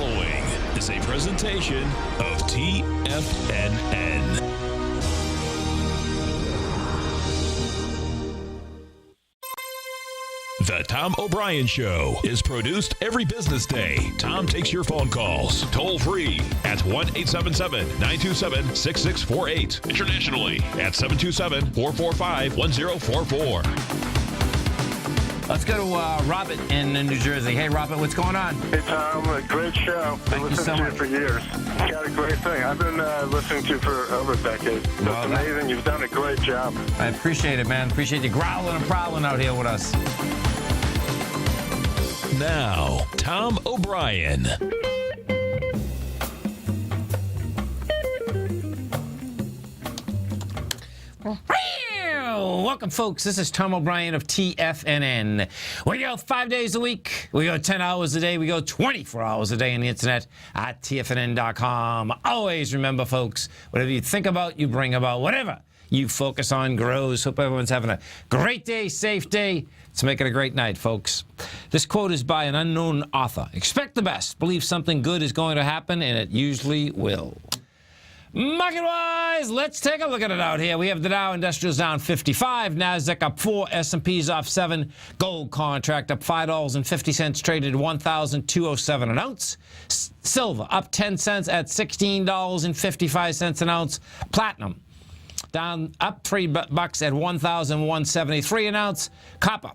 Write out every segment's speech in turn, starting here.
following is a presentation of TFNN. The Tom O'Brien Show is produced every business day. Tom takes your phone calls toll free at 1-877-927-6648. Internationally at 727-445-1044. Let's go to Robert in New Jersey. Hey, Robert, what's going on? Hey, Tom. A great show. Thank you so much. For years. You got a great thing. I've been listening to you for over a decade. It's amazing. You've done a great job. I appreciate it, man. Appreciate you growling and prowling out here with us. Now, Tom O'Brien. Welcome, folks. This is Tom O'Brien of TFNN. We go 5 days a week. We go 10 hours a day. We go 24 hours a day on the internet at TFNN.com. Always remember, folks, whatever you think about, you bring about. Whatever you focus on grows. Hope everyone's having a great day, safe day. Let's make it a great night, folks. This quote is by an unknown author. Expect the best. Believe something good is going to happen, and it usually will. Market-wise, let's take a look at it out here. We have the Dow Industrials down 55, NASDAQ up 4, S&P's off 7, gold contract up $5.50, traded $1,207 an ounce. Silver up 10 cents at $16.55 an ounce. Platinum down up $3 at $1,173 an ounce. Copper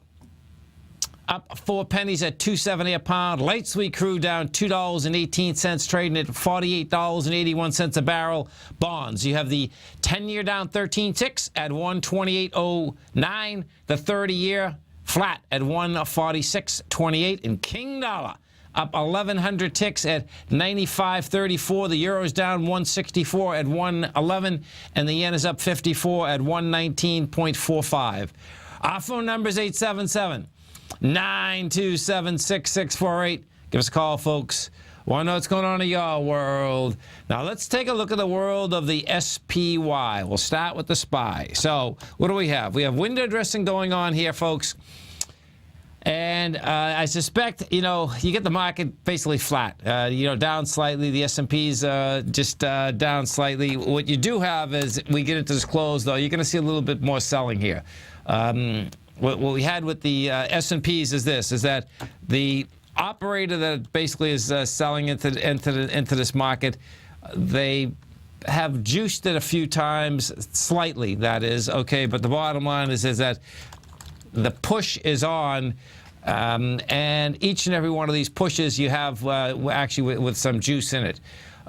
up 4 pennies at $2.70 a pound. Light sweet crude down $2.18, trading at $48.81 a barrel. Bonds, you have the 10-year down 13 ticks at 128.09. The 30-year flat at 146.28. And King Dollar up 1,100 ticks at 95.34. The Euro's down 164 at 111. And the yen is up 54 at 119.45. Our phone number is 877-927-6648. Give us a call, folks. Want to know what's going on in your world. Now, let's take a look at the world of the SPY. We'll start with the SPY. So, what do we have? We have window dressing going on here, folks. And I suspect, you get the market basically flat, down slightly. The S&P's just down slightly. What you do have is, we get into this close, though, you're going to see a little bit more selling here. What we had with the S&Ps is that the operator that basically is selling into this market, they have juiced it a few times, slightly, that is, okay, but the bottom line is that the push is on, and each and every one of these pushes you have actually with some juice in it.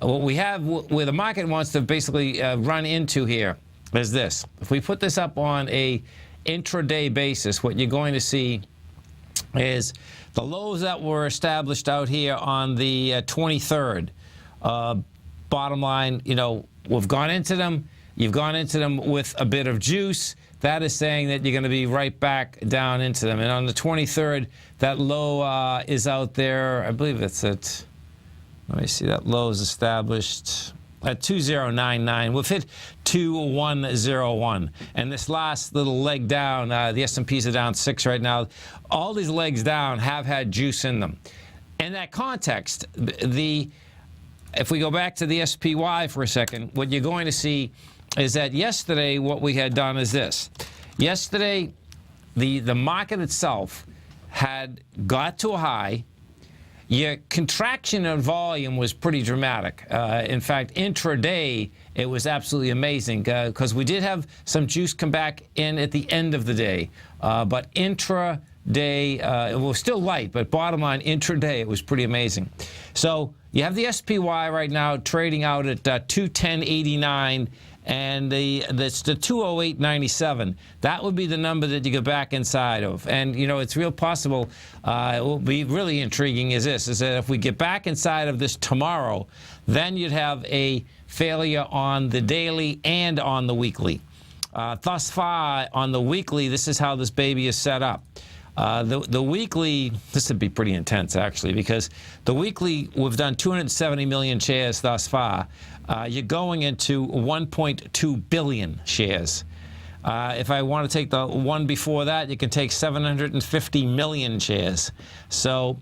What we have, where the market wants to basically run into here, is this. If we put this up on a intraday basis, what you're going to see is the lows that were established out here on the 23rd. Bottom line, we've gone into them. You've gone into them with a bit of juice. That is saying that you're going to be right back down into them. And on the 23rd, that low is out there. I believe it's at, let me see, that low is established at 2099. We've hit 2101. And this last little leg down, the S&Ps are down 6 right now. All these legs down have had juice in them. In that context, if we go back to the SPY for a second, what you're going to see is that yesterday what we had done is this. Yesterday, the market itself had got to a high. Your contraction in volume was pretty dramatic. In fact, intraday, it was absolutely amazing because we did have some juice come back in at the end of the day. But intraday, it was still light, but bottom line, intraday, it was pretty amazing. So you have the SPY right now trading out at 210.89. And that's the 208.97. That would be the number that you go back inside of. And, it's real possible, it will be really intriguing is that if we get back inside of this tomorrow, then you'd have a failure on the daily and on the weekly. Thus far, on the weekly, this is how this baby is set up. The weekly, this would be pretty intense, actually, because the weekly, we've done 270 million shares thus far. You're going into 1.2 billion shares. If I want to take the one before that, you can take 750 million shares. So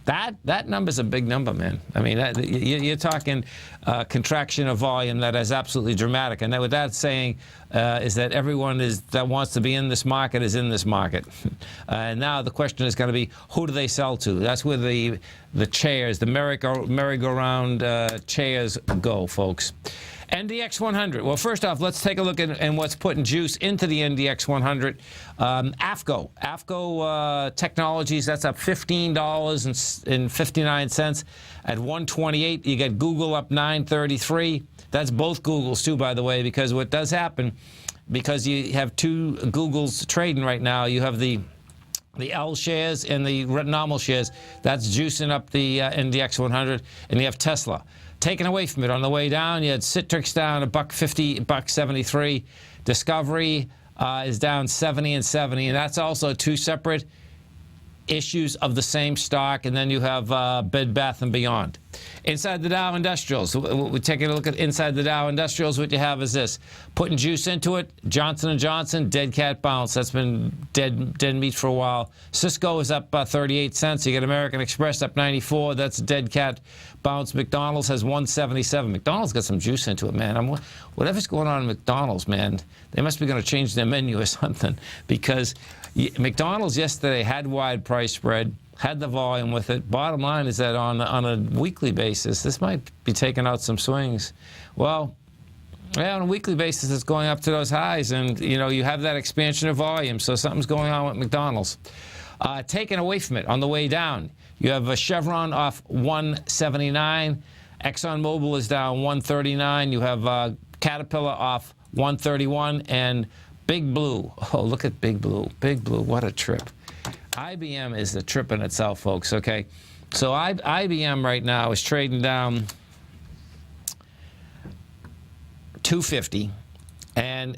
That number's a big number, man. I mean, you're talking contraction of volume that is absolutely dramatic. And what that's saying is that everyone that wants to be in this market is in this market. And now the question is going to be, who do they sell to? That's where the chairs, the merry-go-round chairs go, folks. NDX 100. Well, first off, let's take a look at what's putting juice into the NDX 100. AFCO Technologies, that's up $15.59 at 128. You get Google up 933. That's both Googles, too, by the way, because what does happen, because you have two Googles trading right now, you have the L shares and the normal shares. That's juicing up the NDX 100, and you have Tesla. Taken away from it on the way down, you had Citrix down $1.50, $1.73. Discovery is down 70 and 70, and that's also two separate issues of the same stock. And then you have Bed Bath & Beyond. Inside the Dow Industrials, we're taking a look at inside the Dow Industrials. What you have is this: putting juice into it. Johnson & Johnson, dead cat bounce. That's been dead meat for a while. Cisco is up 38 cents. You get American Express up 94. That's dead cat bounce. McDonald's has 177. McDonald's got some juice into it, man. Whatever's going on in McDonald's, man, they must be going to change their menu or something, because McDonald's yesterday had wide price spread, had the volume with it. Bottom line is that on a weekly basis, this might be taking out some swings. Well, yeah, on a weekly basis, it's going up to those highs, and you have that expansion of volume, so something's going on with McDonald's. Taken away from it on the way down, you have a Chevron off 179. ExxonMobil is down 139. You have Caterpillar off 131, and Big Blue. Oh, look at Big Blue. Big Blue, what a trip. IBM is a trip in itself, folks, okay? So IBM right now is trading down 250. And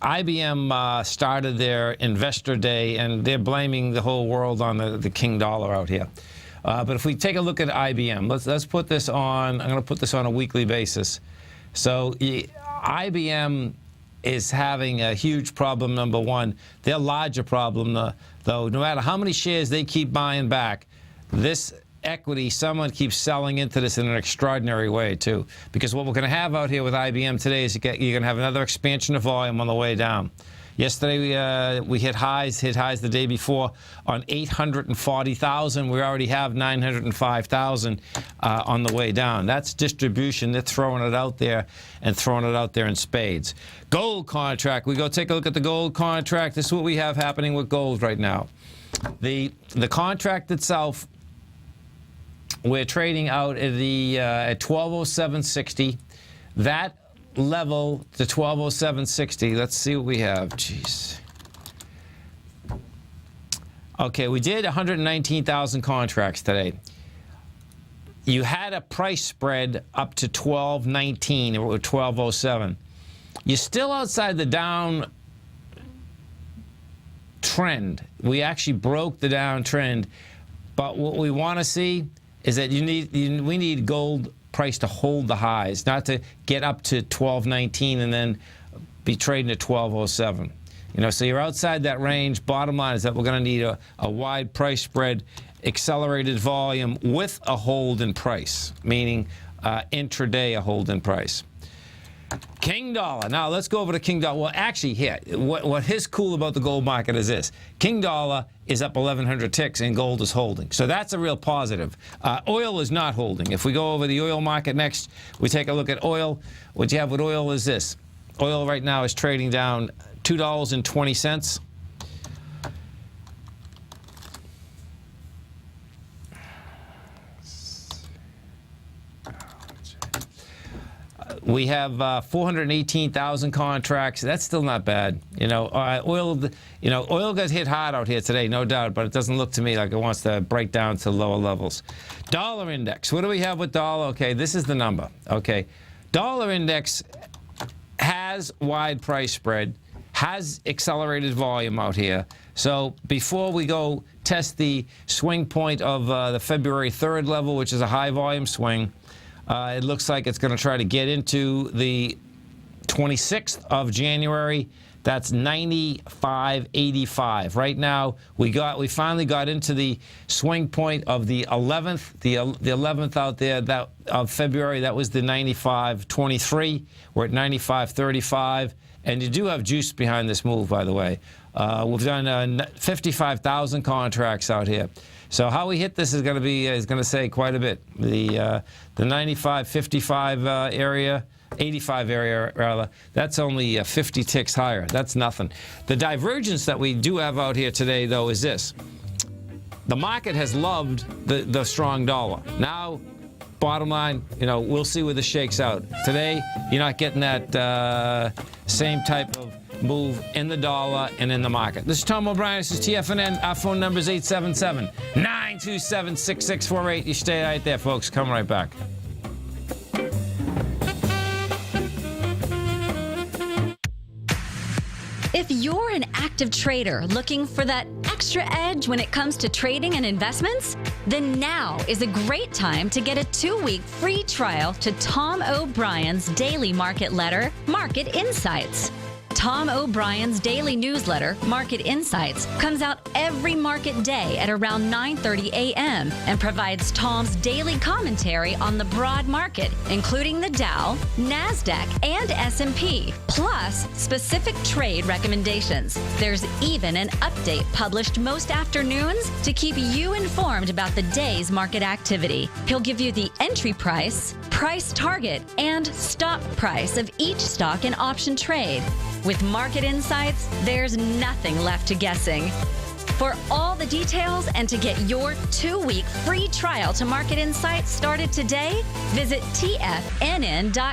IBM started their investor day, and they're blaming the whole world on the king dollar out here. But if we take a look at IBM, let's put this on. I'm going to put this on a weekly basis. So IBM is having a huge problem. Number one, their larger problem, though, no matter how many shares they keep buying back, this equity, someone keeps selling into this in an extraordinary way, too. Because what we're going to have out here with IBM today is you're going to have another expansion of volume on the way down. Yesterday, we hit highs the day before on 840,000. We already have 905,000 on the way down. That's distribution. They're throwing it out there and throwing it out there in spades. Gold contract. We go take a look at the gold contract. This is what we have happening with gold right now. The contract itself, we're trading out at at 1207.60. That level to 1207.60. Let's see what we have. Jeez. Okay, we did 119,000 contracts today. You had a price spread up to 1219 or 1207. You're still outside the down trend. We actually broke the downtrend, but what we want to see is that we need gold price to hold the highs, not to get up to 1219 and then be trading at 1207. So you're outside that range. Bottom line is that we're going to need a wide price spread, accelerated volume with a hold in price, meaning intraday a hold in price. King Dollar. Now, let's go over to King Dollar. Well, actually, here, what is cool about the gold market is this. King Dollar is up 1,100 ticks, and gold is holding. So that's a real positive. Oil is not holding. If we go over the oil market next, we take a look at oil. What you have with oil is this. Oil right now is trading down $2.20. We have 418,000 contracts. That's still not bad. Oil got hit hard out here today, no doubt, but it doesn't look to me like it wants to break down to lower levels. Dollar index. What do we have with dollar? Okay, this is the number. Okay, dollar index has wide price spread, has accelerated volume out here. So before we go test the swing point of the February 3rd level, which is a high volume swing, it looks like it's going to try to get into the 26th of January, That's 95.85. Right now, we finally got into the swing point of the 11th, the 11th out there of February. That was the 95.23. We're at 95.35, and you do have juice behind this move, by the way. We've done 55,000 contracts out here. So how we hit this is going to say quite a bit. The 95.55 area. 85 area, rather, that's only 50 ticks higher. That's nothing. The divergence that we do have out here today, though, is this. The market has loved the strong dollar. Now, bottom line, we'll see where this shakes out. Today, you're not getting that same type of move in the dollar and in the market. This is Tom O'Brien. This is TFNN. Our phone number is 877-927-6648. You stay right there, folks. Come right back. If you're an active trader looking for that extra edge when it comes to trading and investments, then now is a great time to get a 2-week free trial to Tom O'Brien's daily market letter, Market Insights. Tom O'Brien's daily newsletter, Market Insights, comes out every market day at around 9:30 a.m. and provides Tom's daily commentary on the broad market, including the Dow, NASDAQ, and S&P, plus specific trade recommendations. There's even an update published most afternoons to keep you informed about the day's market activity. He'll give you the entry price, price target, and stop price of each stock and option trade. With Market Insights, there's nothing left to guessing. For all the details and to get your 2-week free trial to Market Insights started today, visit TFNN.com.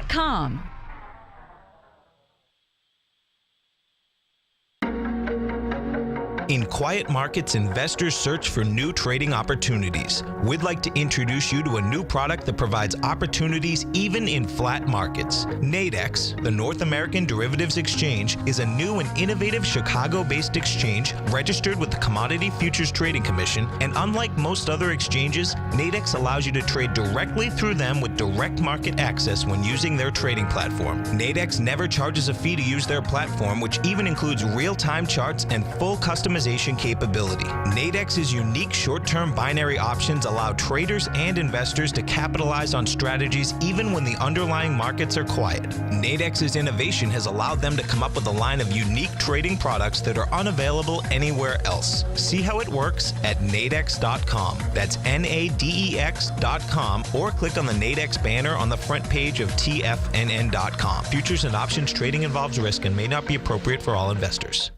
In quiet markets, investors search for new trading opportunities. We'd like to introduce you to a new product that provides opportunities even in flat markets. Nadex, the North American Derivatives Exchange, is a new and innovative Chicago-based exchange registered with the Commodity Futures Trading Commission, and unlike most other exchanges, Nadex allows you to trade directly through them with direct market access when using their trading platform. Nadex never charges a fee to use their platform, which even includes real-time charts and full customization capability. Nadex's unique short-term binary options allow traders and investors to capitalize on strategies even when the underlying markets are quiet. Nadex's innovation has allowed them to come up with a line of unique trading products that are unavailable anywhere else. See how it works at nadex.com. That's NADEX.com, or click on the Nadex banner on the front page of TFNN.com. Futures and options trading involves risk and may not be appropriate for all investors.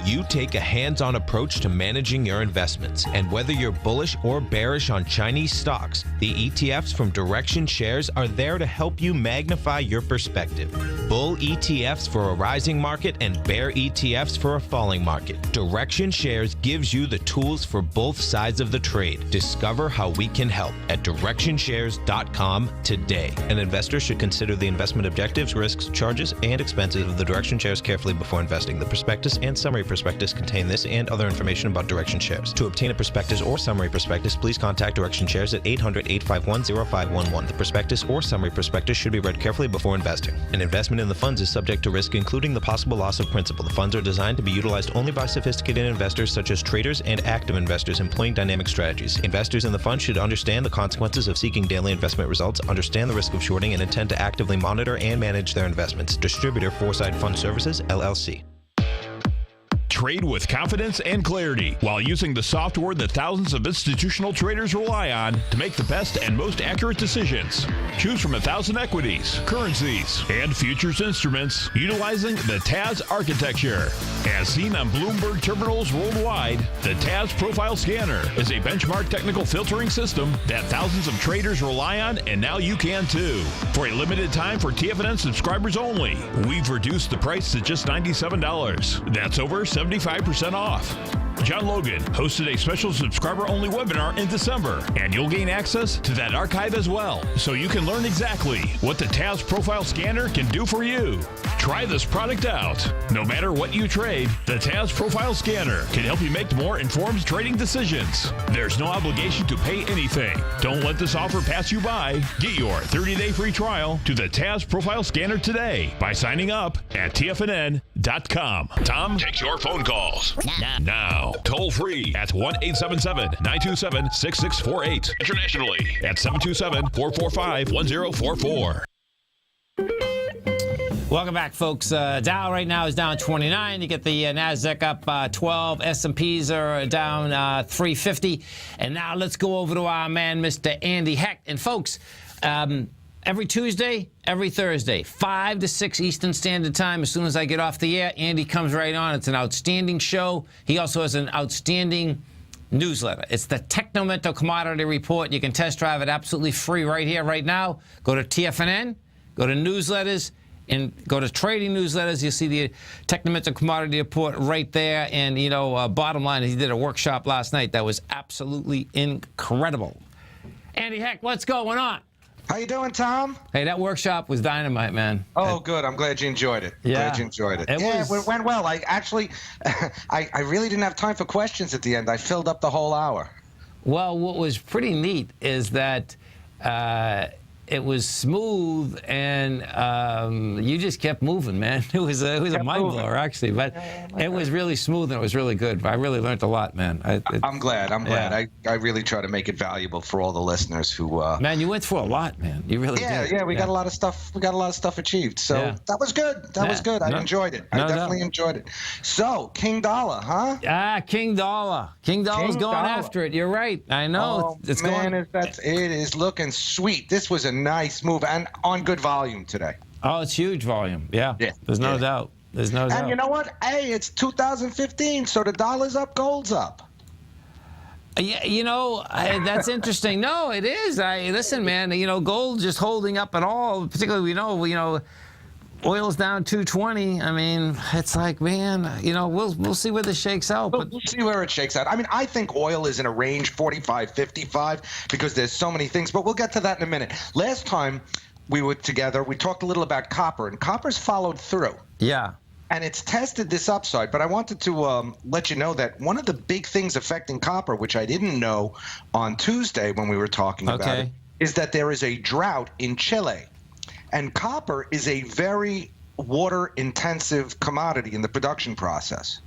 You take a hands-on approach to managing your investments, and whether you're bullish or bearish on Chinese stocks, the ETFs from Direction Shares are there to help you magnify your perspective. Bull ETFs for a rising market and bear ETFs for a falling market. Direction Shares gives you the tools for both sides of the trade. Discover how we can help at DirectionShares.com today. An investor should consider the investment objectives, risks, charges, and expenses of the Direction Shares carefully before investing. The prospectus and summary prospectus contain this and other information about Direction Shares. To obtain a prospectus or summary prospectus, please contact Direction Shares at 800-851-0511. The prospectus or summary prospectus should be read carefully before investing. An investment in the funds is subject to risk, including the possible loss of principal. The funds are designed to be utilized only by sophisticated investors such as traders and active investors employing dynamic strategies. Investors in the fund should understand the consequences of seeking daily investment results, understand the risk of shorting, and intend to actively monitor and manage their investments. Distributor Foresight Fund Services, LLC. Trade with confidence and clarity while using the software that thousands of institutional traders rely on to make the best and most accurate decisions. Choose from 1,000 equities, currencies, and futures instruments utilizing the TAS architecture. As seen on Bloomberg terminals worldwide, the TAS Profile Scanner is a benchmark technical filtering system that thousands of traders rely on, and now you can too. For a limited time for TFNN subscribers only, we've reduced the price to just $97. That's over 75% off. John Logan hosted a special subscriber-only webinar in December, and you'll gain access to that archive as well, so you can learn exactly what the TAS Profile Scanner can do for you. Try this product out. No matter what you trade, the TAS Profile Scanner can help you make more informed trading decisions. There's no obligation to pay anything. Don't let this offer pass you by. Get your 30-day free trial to the TAS Profile Scanner today by signing up at TFNN.com. TFNN.com. Tom takes your phone calls now. Toll free at 1-877-927-6648. Internationally at 727-445-1044. Welcome back, folks. Dow right now is down 29. You get the NASDAQ up 12. S&Ps are down 350. And now let's go over to our man, Mr. Andy Hecht. And, folks, every Tuesday, every Thursday, 5 to 6 Eastern Standard Time. As soon as I get off the air, Andy comes right on. It's an outstanding show. He also has an outstanding newsletter. It's the Technomental Commodity Report. You can test drive it absolutely free right here, right now. Go to TFNN, go to newsletters, and go to trading newsletters. You'll see the Technomental Commodity Report right there. And, you know, bottom line is he did a workshop last night that was absolutely incredible. Andy Hecht, what's going on? How you doing, Tom? Hey, that workshop was dynamite, man. Oh, good. I'm glad you enjoyed it. Yeah. Glad you enjoyed it. It went well. I actually, I really didn't have time for questions at the end. I filled up the whole hour. Well, what was pretty neat is that it was smooth, and you just kept moving, man. It was a mind blower, actually, but it was really smooth and it was really good. I really learned a lot, man. I'm glad. Yeah. I really try to make it valuable for all the listeners who. Man, you went through a lot, man. You really did. Yeah, we got a lot of stuff. We got a lot of stuff achieved. So that was good. That was good. I enjoyed it. I definitely enjoyed it. So King Dollar, huh? King Dollar. King Dollar's going after it. You're right. I know. Oh, it is looking sweet. This was a nice move and on good volume today. Oh, it's huge volume. Yeah. There's no doubt. There's no doubt. And you know what? Hey, it's 2015, so the dollar's up, gold's up. Yeah, you know, that's interesting. No, it is. Listen, man, you know, gold just holding up at all. Particularly, you know, oil's down 220. I mean, it's like, man, you know, we'll see where this shakes out. But we'll see where it shakes out. I mean, I think oil is in a range 45, 55 because there's so many things. But we'll get to that in a minute. Last time we were together, we talked a little about copper, and copper's followed through. Yeah. And it's tested this upside. But I wanted to let you know that one of the big things affecting copper, which I didn't know on Tuesday when we were talking about it, is that there is a drought in Chile. And copper is a very water-intensive commodity in the production process.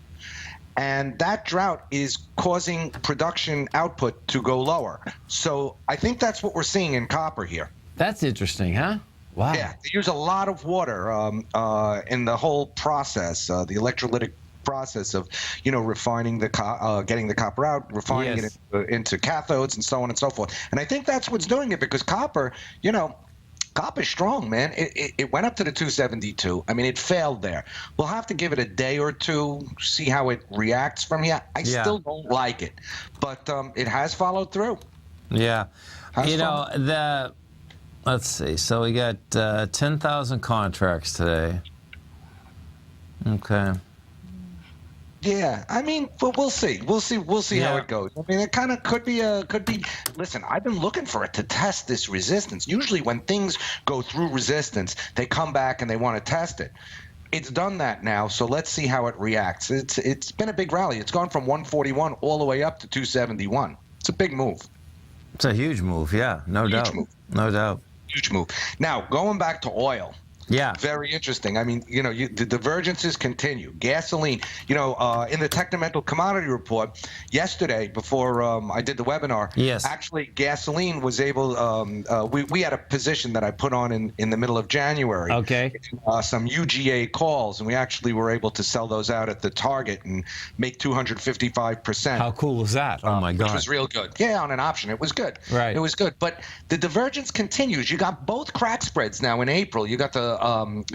And that drought is causing production output to go lower. So I think that's what we're seeing in copper here. That's interesting, huh? Wow. Yeah, they use a lot of water in the whole process, the electrolytic process of, you know, refining the getting the copper out, refining it into cathodes and so on and so forth. And I think that's what's doing it because copper, you know, copper's strong, man. It went up to the 272. I mean, it failed there. We'll have to give it a day or two, see how it reacts from here. I still don't like it, but it has followed through. Yeah. You know, let's see. So we got 10,000 contracts today. Okay. Yeah, I mean, but we'll see. We'll see how it goes. I mean, it kind of could be. Listen, I've been looking for it to test this resistance. Usually, when things go through resistance, they come back and they want to test it. It's done that now, so let's see how it reacts. It's been a big rally. It's gone from 141 all the way up to 271. It's a big move. It's a huge move. Yeah, no doubt. No doubt. Huge move. Now, going back to oil. Yeah. Very interesting. I mean, you know, the divergences continue. Gasoline, you know, in the Technomental Commodity Report yesterday before I did the webinar, actually gasoline was able, we had a position that I put on in the middle of January. Okay. Some UGA calls, and we actually were able to sell those out at the target and make 255%. How cool was that? Oh, my God. Which was real good. Yeah, on an option. It was good. Right. It was good. But the divergence continues. You got both crack spreads now in April. You got the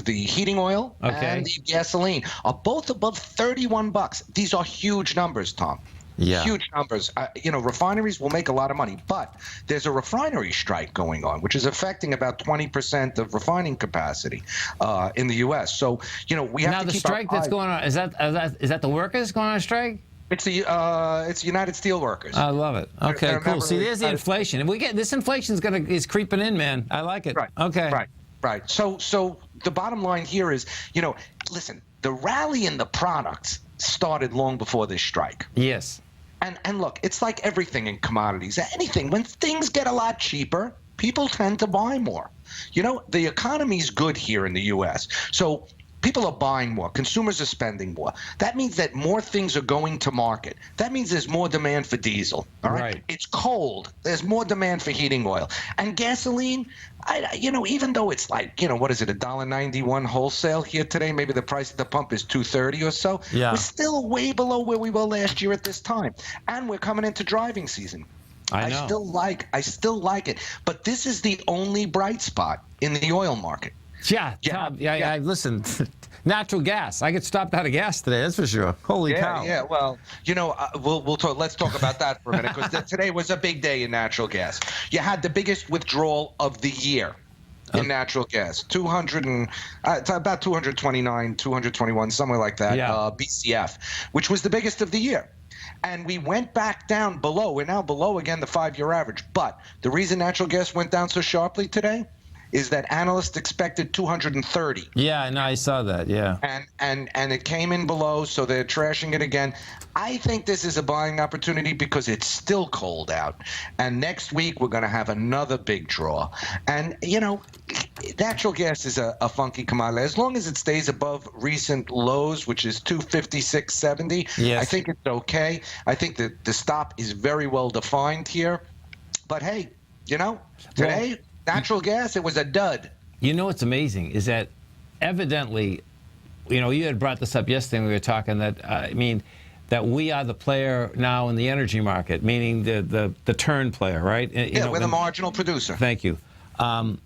heating oil and the gasoline are both above $31. These are huge numbers, Tom. Yeah. Huge numbers. You know, refineries will make a lot of money, but there's a refinery strike going on, which is affecting about 20% of refining capacity in the U.S. So, you know, we have to keep now the strike that's going on, is that the workers going on strike? It's the United Steelworkers. I love it. Okay, cool. See, there's the inflation. If we get this, inflation is creeping in, man. I like it. Right. Okay. Right. So the bottom line here is, you know, listen, the rally in the products started long before this strike. Yes. And look, it's like everything in commodities. Anything, when things get a lot cheaper, people tend to buy more. You know, the economy's good here in the U.S. So People are buying more. Consumers are spending more. That means that more things are going to market. That means there's more demand for diesel. All right. It's cold. There's more demand for heating oil. And gasoline, even though it's like, what is it, $1.91 wholesale here today? Maybe the price at the pump is $2.30 or so. Yeah. We're still way below where we were last year at this time. And we're coming into driving season. I know. I still like it. But this is the only bright spot in the oil market. Yeah, Tom, listen, natural gas. I get stopped out of gas today, that's for sure. Holy cow. Yeah, well, we'll talk. Let's talk about that for a minute, because today was a big day in natural gas. You had the biggest withdrawal of the year in natural gas, it's about 229, 221, somewhere like that, BCF, which was the biggest of the year. And we went back down below. We're now below again the 5-year average. But the reason natural gas went down so sharply today is that analysts expected 230. Yeah, no, I saw that. Yeah. And it came in below, so they're trashing it again. I think this is a buying opportunity because it's still cold out. And next week we're going to have another big draw. And natural gas is a funky commodity. As long as it stays above recent lows, which is 256.70, yes. I think it's okay. I think that the stop is very well defined here. But hey, today. Natural gas, it was a dud. You know what's amazing is that evidently, you had brought this up yesterday when we were talking that, that we are the player now in the energy market, meaning the turn player, right? We're the marginal producer. Thank you. And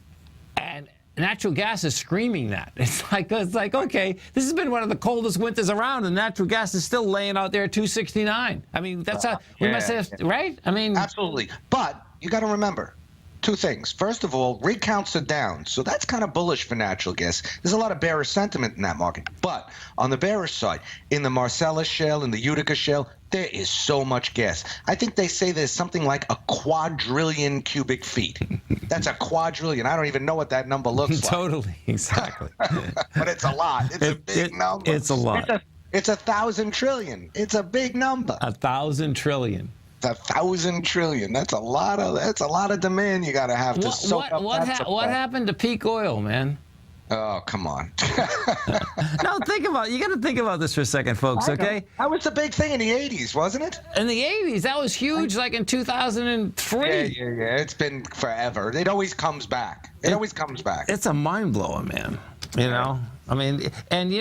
natural gas is screaming that. It's like, okay, this has been one of the coldest winters around, and natural gas is still laying out there at 269. I mean, that's we must have, right? I mean, absolutely. But you got to remember, two things. First of all, rig counts are down, so that's kind of bullish for natural gas. There's a lot of bearish sentiment in that market. But on the bearish side, in the Marcellus Shale, in the Utica Shale, there is so much gas. I think they say there's something like a quadrillion cubic feet. That's a quadrillion. I don't even know what that number looks like. Totally, exactly. But it's a lot. It's a big number. It's a lot. It's 1,000 trillion. It's a big number. 1,000 trillion. 1,000 trillion. That's a lot of demand you got to have to soak up that supply. What happened to peak oil, man? Oh, come on. No, you got to think about this for a second, folks, okay? That was the big thing in the 80s, wasn't it? In the 80s, that was huge, like in 2003. Yeah. It's been forever. It always comes back. It always comes back. It's a mind blower, man. I mean, and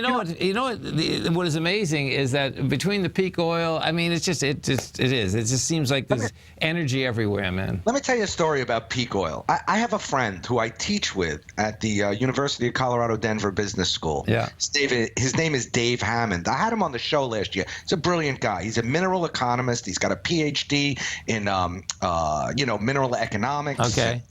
what is amazing is that between the peak oil, I mean, it just seems like there's energy everywhere, man. Let me tell you a story about peak oil. I have a friend who I teach with at the University of Colorado Denver Business School. Yeah. His name is Dave Hammond. I had him on the show last year. He's a brilliant guy. He's a mineral economist. He's got a PhD in mineral economics. Okay.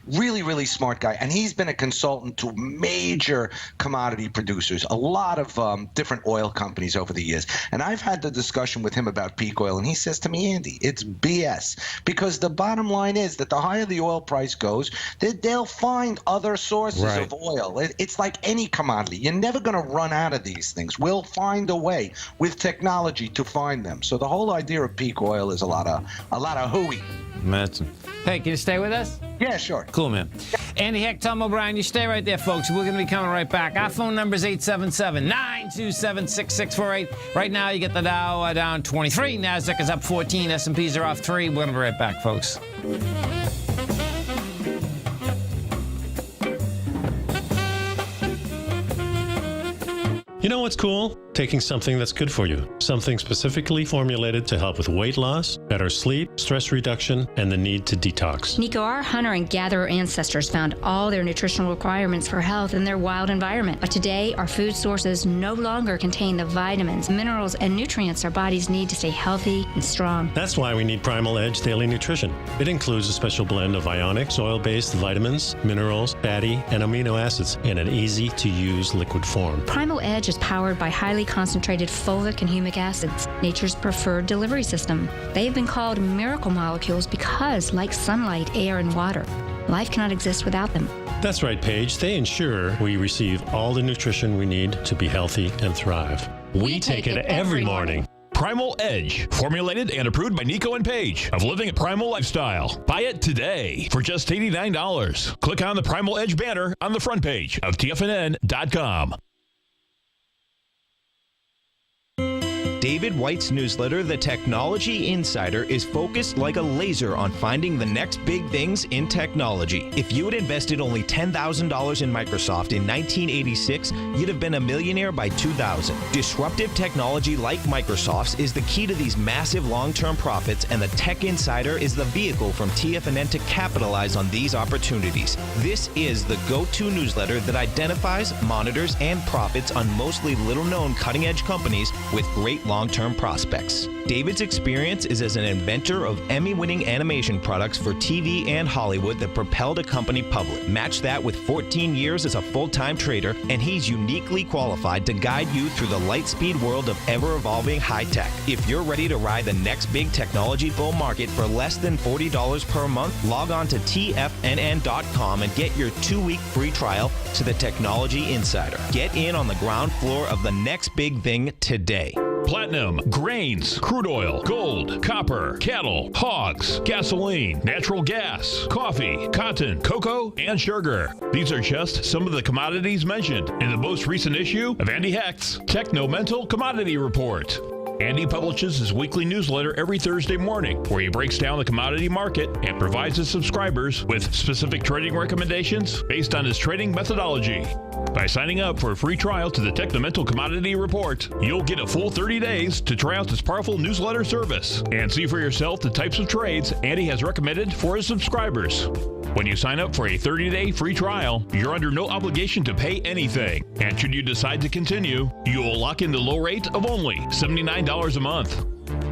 Really, really smart guy. And he's been a consultant to major commodity producers, a lot of different oil companies over the years. And I've had the discussion with him about peak oil, and he says to me, Andy, it's BS. Because the bottom line is that the higher the oil price goes, they'll find other sources of oil. It's like any commodity. You're never going to run out of these things. We'll find a way with technology to find them. So the whole idea of peak oil is a lot of hooey. Hey, can you stay with us? Yeah, sure. Cool, man. Andy Heck, Tom O'Brien, you stay right there, folks. We're going to be coming right back. Our phone number is 877-927-6648. Right now, you get the Dow down 23. NASDAQ is up 14. S&Ps are off 3. We're going to be right back, folks. You know what's cool? Taking something that's good for you. Something specifically formulated to help with weight loss, better sleep, stress reduction, and the need to detox. Nico, our hunter and gatherer ancestors found all their nutritional requirements for health in their wild environment. But today, our food sources no longer contain the vitamins, minerals, and nutrients our bodies need to stay healthy and strong. That's why we need Primal Edge Daily Nutrition. It includes a special blend of ionic, soil-based vitamins, minerals, fatty, and amino acids in an easy-to-use liquid form. Primal Edge is powered by highly concentrated fulvic and humic acids, nature's preferred delivery system. They have been called miracle molecules because, like sunlight, air, and water, life cannot exist without them. That's right, Paige. They ensure we receive all the nutrition we need to be healthy and thrive. We take it every morning. Primal Edge, formulated and approved by Nico and Paige of Living a Primal Lifestyle. Buy it today for just $89. Click on the Primal Edge banner on the front page of TFNN.com. David White's newsletter, The Technology Insider, is focused like a laser on finding the next big things in technology. If you had invested only $10,000 in Microsoft in 1986, you'd have been a millionaire by 2000. Disruptive technology like Microsoft's is the key to these massive long-term profits, and the Tech Insider is the vehicle from TFNN to capitalize on these opportunities. This is the go-to newsletter that identifies, monitors, and profits on mostly little-known cutting-edge companies with great long-term prospects. David's experience is as an inventor of Emmy-winning animation products for TV and Hollywood that propelled a company public. Match that with 14 years as a full-time trader, and he's uniquely qualified to guide you through the light-speed world of ever-evolving high-tech. If you're ready to ride the next big technology bull market for less than $40 per month, log on to TFNN.com and get your 2-week free trial to the Technology Insider. Get in on the ground floor of the next big thing today. Platinum, grains, crude oil, gold, copper, cattle, hogs, gasoline, natural gas, coffee, cotton, cocoa, and sugar. These are just some of the commodities mentioned in the most recent issue of Andy Hecht's Technomental Commodity Report. Andy publishes his weekly newsletter every Thursday morning, where he breaks down the commodity market and provides his subscribers with specific trading recommendations based on his trading methodology. By signing up for a free trial to the Technomental Commodity Report, you'll get a full 30 days to try out this powerful newsletter service and see for yourself the types of trades Andy has recommended for his subscribers. When you sign up for a 30-day free trial, you're under no obligation to pay anything. And should you decide to continue, you will lock in the low rate of only $79 a month.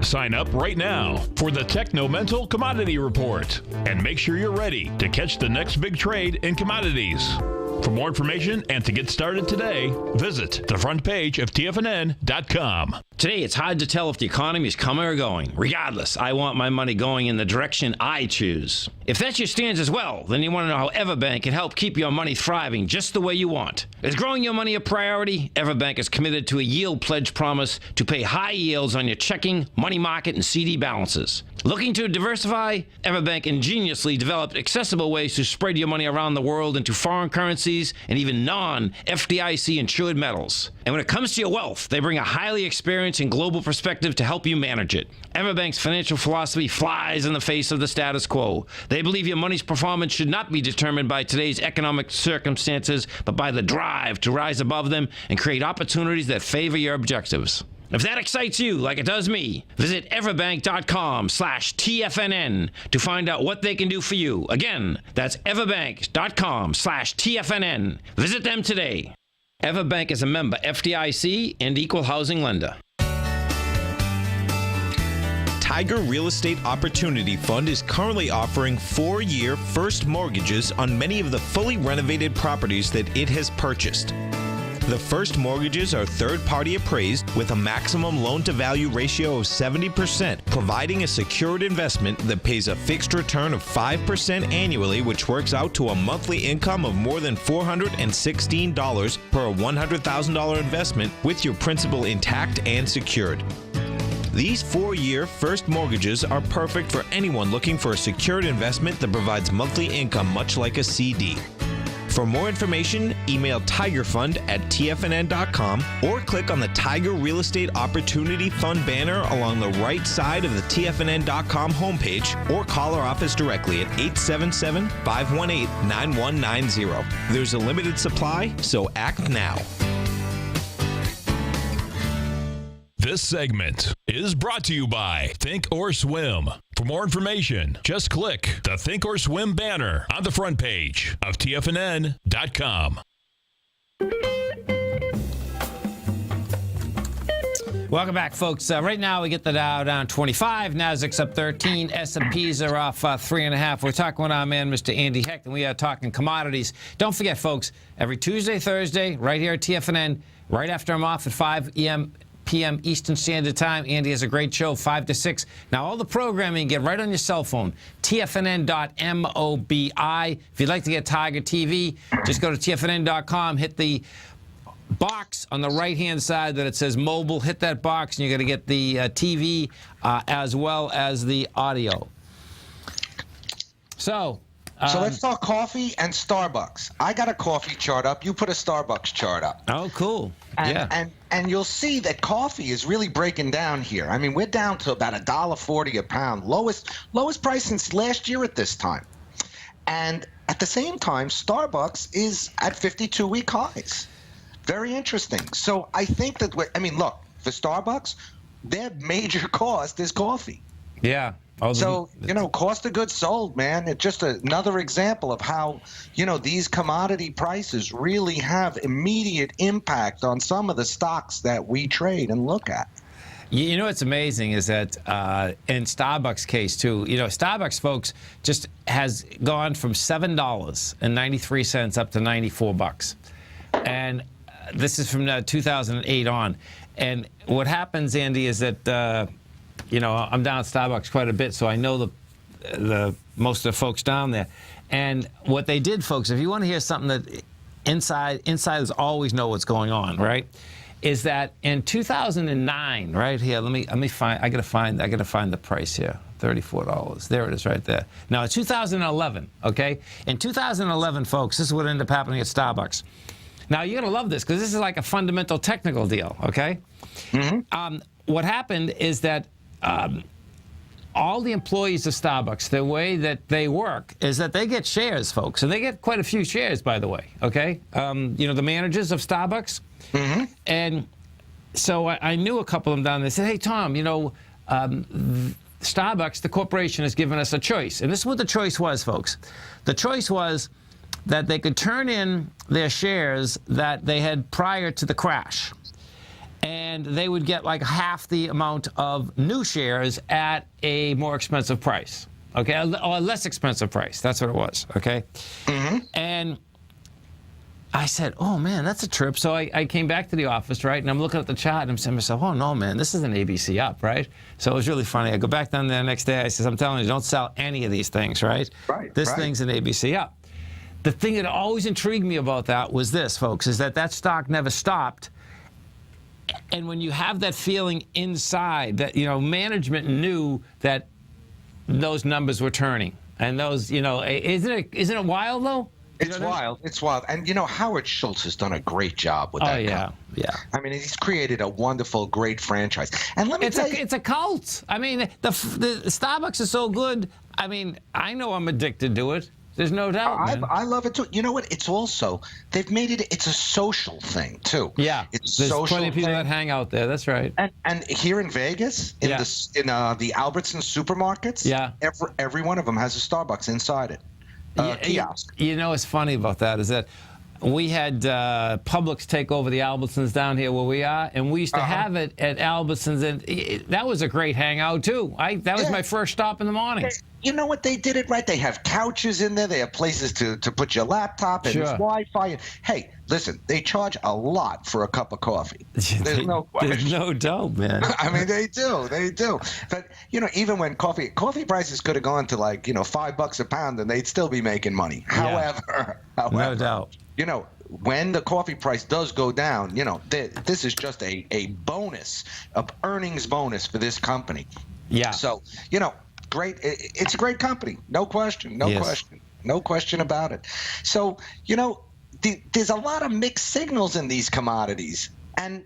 Sign up right now for the Technomental Commodity Report and make sure you're ready to catch the next big trade in commodities. For more information and to get started today, visit the front page of TFNN.com. Today, it's hard to tell if the economy is coming or going. Regardless, I want my money going in the direction I choose. If that's your stance as well, then you want to know how Everbank can help keep your money thriving just the way you want. Is growing your money a priority? Everbank is committed to a yield pledge promise to pay high yields on your checking, money market, and CD balances. Looking to diversify? Everbank ingeniously developed accessible ways to spread your money around the world into foreign currencies and even non-FDIC insured metals. And when it comes to your wealth, they bring a highly experienced and global perspective to help you manage it. Everbank's financial philosophy flies in the face of the status quo. They believe your money's performance should not be determined by today's economic circumstances, but by the drive to rise above them and create opportunities that favor your objectives. If that excites you like it does me, visit everbank.com/TFNN to find out what they can do for you. Again, that's everbank.com/TFNN. Visit them today. Everbank is a member FDIC and equal housing lender. Tiger Real Estate Opportunity Fund is currently offering 4-year first mortgages on many of the fully renovated properties that it has purchased. The first mortgages are third-party appraised with a maximum loan-to-value ratio of 70%, providing a secured investment that pays a fixed return of 5% annually, which works out to a monthly income of more than $416 per $100,000 investment with your principal intact and secured. These 4-year first mortgages are perfect for anyone looking for a secured investment that provides monthly income much like a CD. For more information, email tigerfund@tfnn.com or click on the Tiger Real Estate Opportunity Fund banner along the right side of the tfnn.com homepage or call our office directly at 877-518-9190. There's a limited supply, so act now. This segment is brought to you by Think or Swim. For more information, just click the Think or Swim banner on the front page of TFNN.com. Welcome back, folks. Right now, we get the Dow down 25, Nasdaq's up 13, S&Ps are off 3.5. We're talking with our man, Mr. Andy Hecht, and we are talking commodities. Don't forget, folks, every Tuesday, Thursday, right here at TFNN, right after I'm off at 5 p.m. Eastern Standard Time. Andy has a great show, 5 to 6. Now, all the programming you get right on your cell phone, tfnn.mobi. If you'd like to get Tiger TV, just go to tfnn.com, hit the box on the right-hand side that it says mobile. Hit that box, and you're going to get the TV as well as the audio. So, So let's talk coffee and Starbucks. I got a coffee chart up. You put a Starbucks chart up. Oh, cool. And you'll see that coffee is really breaking down here. I mean, we're down to about $1.40 a pound, lowest price since last year at this time. And at the same time, Starbucks is at 52-week highs. Very interesting. So I think that look, for Starbucks, their major cost is coffee. Yeah. So, cost of goods sold, man, it's just another example of how, these commodity prices really have immediate impact on some of the stocks that we trade and look at. You know what's amazing is that in Starbucks case, too, Starbucks, folks, just has gone from $7.93 up to $94. And this is from 2008 on. And what happens, Andy, is that I'm down at Starbucks quite a bit, so I know the most of the folks down there. And what they did, folks, if you want to hear something that insiders always know what's going on, right? Is that in 2009, right here? Let me find. I gotta find the price here. $34. There it is, right there. Now, 2011. Okay, in 2011, folks, this is what ended up happening at Starbucks. Now, you're gonna love this because this is like a fundamental technical deal. Okay. Mm-hmm. What happened is that all the employees of Starbucks, the way that they work is that they get shares, folks, and they get quite a few shares, by the way. Okay, the managers of Starbucks, mm-hmm. And so I knew a couple of them down there. They said, "Hey, Tom, Starbucks, the corporation, has given us a choice, and this is what the choice was, folks. The choice was that they could turn in their shares that they had prior to the crash." And they would get like half the amount of new shares at a more expensive price, okay, or a less expensive price. That's what it was, okay? Mm-hmm. And I said, oh, man, that's a trip. So I came back to the office, right, and I'm looking at the chart, and I'm saying to myself, oh, no, man, this is an ABC up, right? So it was really funny. I go back down there the next day. I says, I'm telling you, don't sell any of these things, right? This thing's an ABC up. The thing that always intrigued me about that was this, folks, is that stock never stopped. And when you have that feeling inside that, management knew that those numbers were turning. And those, isn't it wild, though? It's wild. It's wild. And, Howard Schultz has done a great job with that. Oh, yeah. company. Yeah. I mean, he's created a wonderful, great franchise. And let me tell you. It's a cult. I mean, the Starbucks is so good. I mean, I know I'm addicted to it. There's no doubt, man. I love it, too. You know what? It's also, they've made it's a social thing, too. Yeah. It's There's social plenty of people thing. that hang out there. That's right. And here in Vegas, in the Albertson supermarkets, every one of them has a Starbucks inside it. Kiosk. What's funny about that is that we had Publix take over the Albertsons down here where we are, and we used to have it at Albertsons, and that was a great hangout, too. That was my first stop in the morning. You know what? They did it right. They have couches in there. They have places to put your laptop and Wi-Fi. And, hey, listen, they charge a lot for a cup of coffee. There's no question. There's no doubt, man. I mean, they do. But, even when coffee prices could have gone to like, $5 a pound, and they'd still be making money. However, no doubt. When the coffee price does go down, this is just a bonus, an earnings bonus for this company. Yeah. So, great. It's a great company. No question. No question about it. So, there's a lot of mixed signals in these commodities. And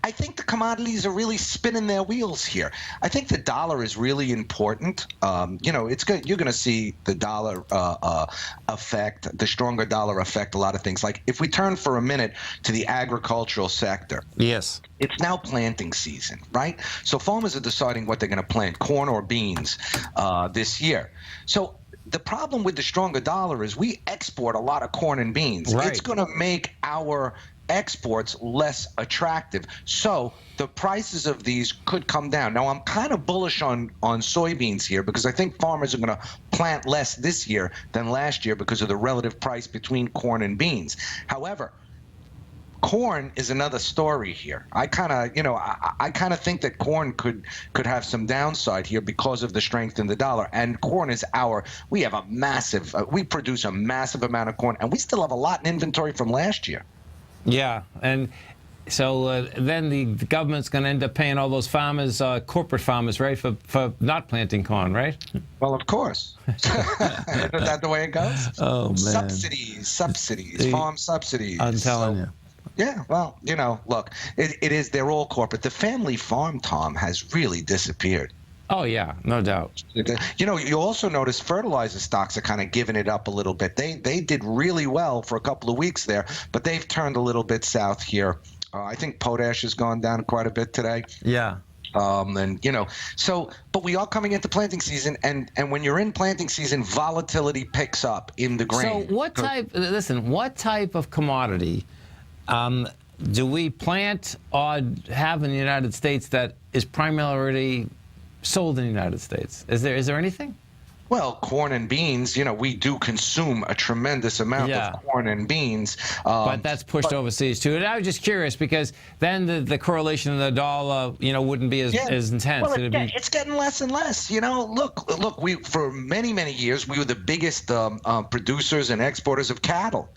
I think the commodities are really spinning their wheels here. I think the dollar is really important. It's good. You're going to see the dollar affect, the stronger dollar affect a lot of things. Like if we turn for a minute to the agricultural sector. Yes. It's now planting season, right? So farmers are deciding what they're going to plant, corn or beans, this year. So the problem with the stronger dollar is we export a lot of corn and beans. Right. It's going to make our exports less attractive. So the prices of these could come down. Now, I'm kind of bullish on soybeans here because I think farmers are going to plant less this year than last year because of the relative price between corn and beans. However, corn is another story here. I kind of think that corn could have some downside here because of the strength in the dollar. And corn is we have we produce a massive amount of corn, and we still have a lot in inventory from last year. Yeah, and So then the government's going to end up paying all those farmers, corporate farmers, right, for not planting corn, right? Well, of course. Isn't that the way it goes? Oh, man. Subsidies, farm subsidies. I'm telling you. Yeah, well, look, it is, they're all corporate. The family farm, Tom, has really disappeared. Oh, yeah, no doubt. You also notice fertilizer stocks are kind of giving it up a little bit. They did really well for a couple of weeks there, but they've turned a little bit south here. I think potash has gone down quite a bit today. Yeah. But we are coming into planting season, and when you're in planting season, volatility picks up in the grain. So what type of commodity do we plant or have in the United States that is primarily sold in the United States? Is there anything? Well, corn and beans, we do consume a tremendous amount of corn and beans. But that's pushed overseas too. And I was just curious because then the correlation in the dollar, wouldn't be as intense. Well, it's getting less and less. Look, we for many, many years, we were the biggest producers and exporters of cattle.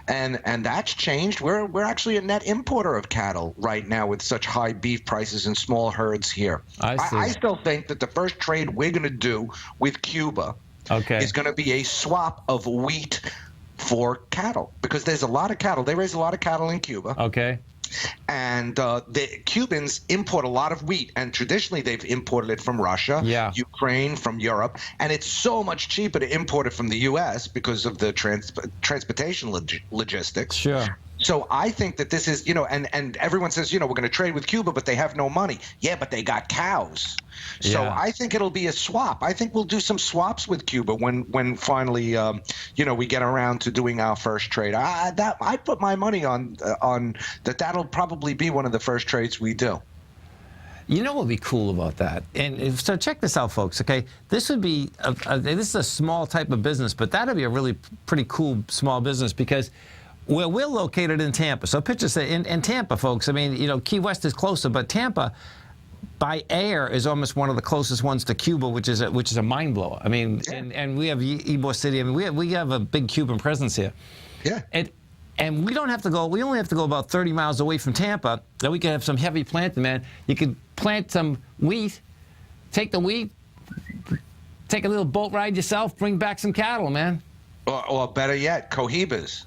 And that's changed. We're actually a net importer of cattle right now with such high beef prices and small herds here. I still think that the first trade we're going to do with Cuba is going to be a swap of wheat for cattle, because there's a lot of cattle. They raise a lot of cattle in Cuba. Okay. And the Cubans import a lot of wheat, and traditionally they've imported it from Russia, Ukraine, from Europe, and it's so much cheaper to import it from the U.S. because of the transportation logistics. Sure. So I think that this is, and everyone says, we're going to trade with Cuba, but they have no money. Yeah, but they got cows. So I think it'll be a swap. I think we'll do some swaps with Cuba when finally, we get around to doing our first trade. I put my money on that'll probably be one of the first trades we do. You know what would be cool about that? And so check this out, folks, okay? This would be, this is a small type of business, but that would be a really pretty cool small business because we're located in Tampa. So picture say in Tampa, folks. I mean, Key West is closer, but Tampa by air is almost one of the closest ones to Cuba, which is a mind blower. I mean, and we have Ybor City. I mean, we have a big Cuban presence here. Yeah. And we don't have to go. We only have to go about 30 miles away from Tampa. Then we can have some heavy planting, man. You could plant some wheat, take the wheat, take a little boat ride yourself, bring back some cattle, man. Or better yet, cohibas.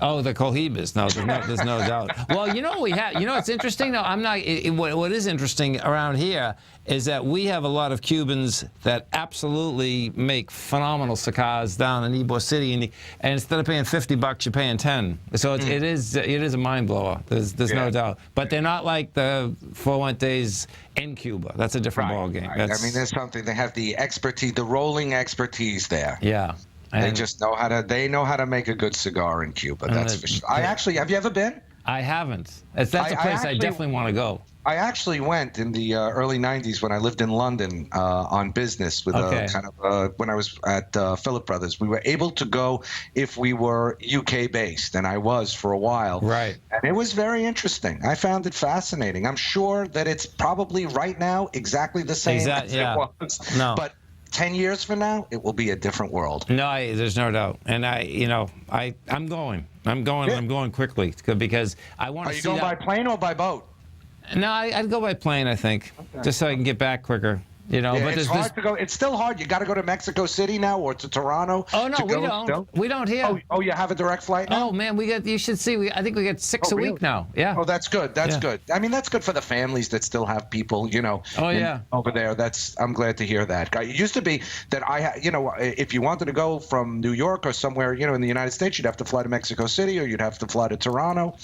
Oh, the cohibas. No, there's no doubt. Well, what we have. It's interesting. No, I'm not. What is interesting around here is that we have a lot of Cubans that absolutely make phenomenal cigars down in Ybor City, and instead of paying $50, you're paying 10. So it is a mind blower. There's no doubt. But they're not like the Fuentes in Cuba. That's a different ballgame. Right. I mean, there's something. They have the expertise, the rolling expertise there. Yeah. They just know how to make a good cigar in Cuba. That's for sure. Have you ever been? I haven't. That's a place I definitely want to go. I actually went in the early 90s when I lived in London on business with when I was at Philip Brothers. We were able to go if we were UK based, and I was for a while. Right. And it was very interesting. I found it fascinating. I'm sure that it's probably right now exactly the same as it was. No. But 10 years from now, it will be a different world. No, there's no doubt. And I'm going. I'm going quickly because I want to see. Are you going by plane or by boat? No, I'd go by plane, I think, just so I can get back quicker. But it's hard to go. It's still hard. You got to go to Mexico City now or to Toronto. Oh no, we don't. Still? We don't here. Oh, you have a direct flight now? Oh man, you should see. I think we get 6 a week now. Yeah. Oh, that's good. That's good. I mean, that's good for the families that still have people. Over there. I'm glad to hear that. It used to be that if you wanted to go from New York or somewhere, in the United States, you'd have to fly to Mexico City or you'd have to fly to Toronto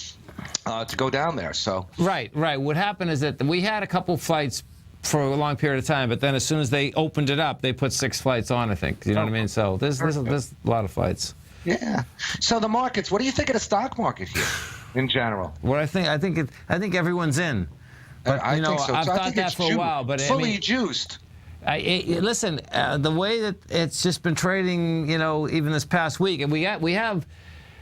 to go down there. So. Right. What happened is that we had a couple flights for a long period of time, but then as soon as they opened it up, they put 6 flights on, I think. You know what I mean? So there's a lot of flights. Yeah. So the markets, what do you think of the stock market here in general? What I think everyone's in. But, I think so. I've thought that for a while, but fully juiced. Listen, the way that it's just been trading, even this past week, and we have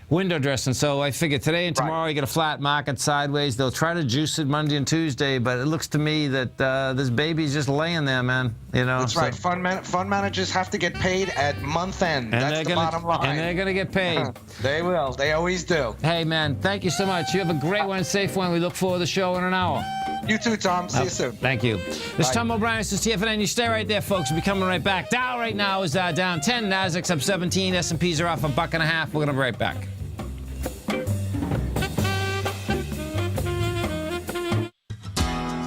window dressing. So I figured today and tomorrow you get a flat market sideways. They'll try to juice it Monday and Tuesday, but it looks to me that this baby's just laying there, man. That's right. Fund managers have to get paid at month end. That's the bottom line. And they're going to get paid. They will. They always do. Hey, man, thank you so much. You have a great one, safe one. We look forward to the show in an hour. You too, Tom. See you soon. Thank you. This is Tom O'Brien. This is TFNN. You stay right there, folks. We'll be coming right back. Dow right now is down 10. Nasdaq's up 17. S&Ps are off $1.50. We're going to be right back.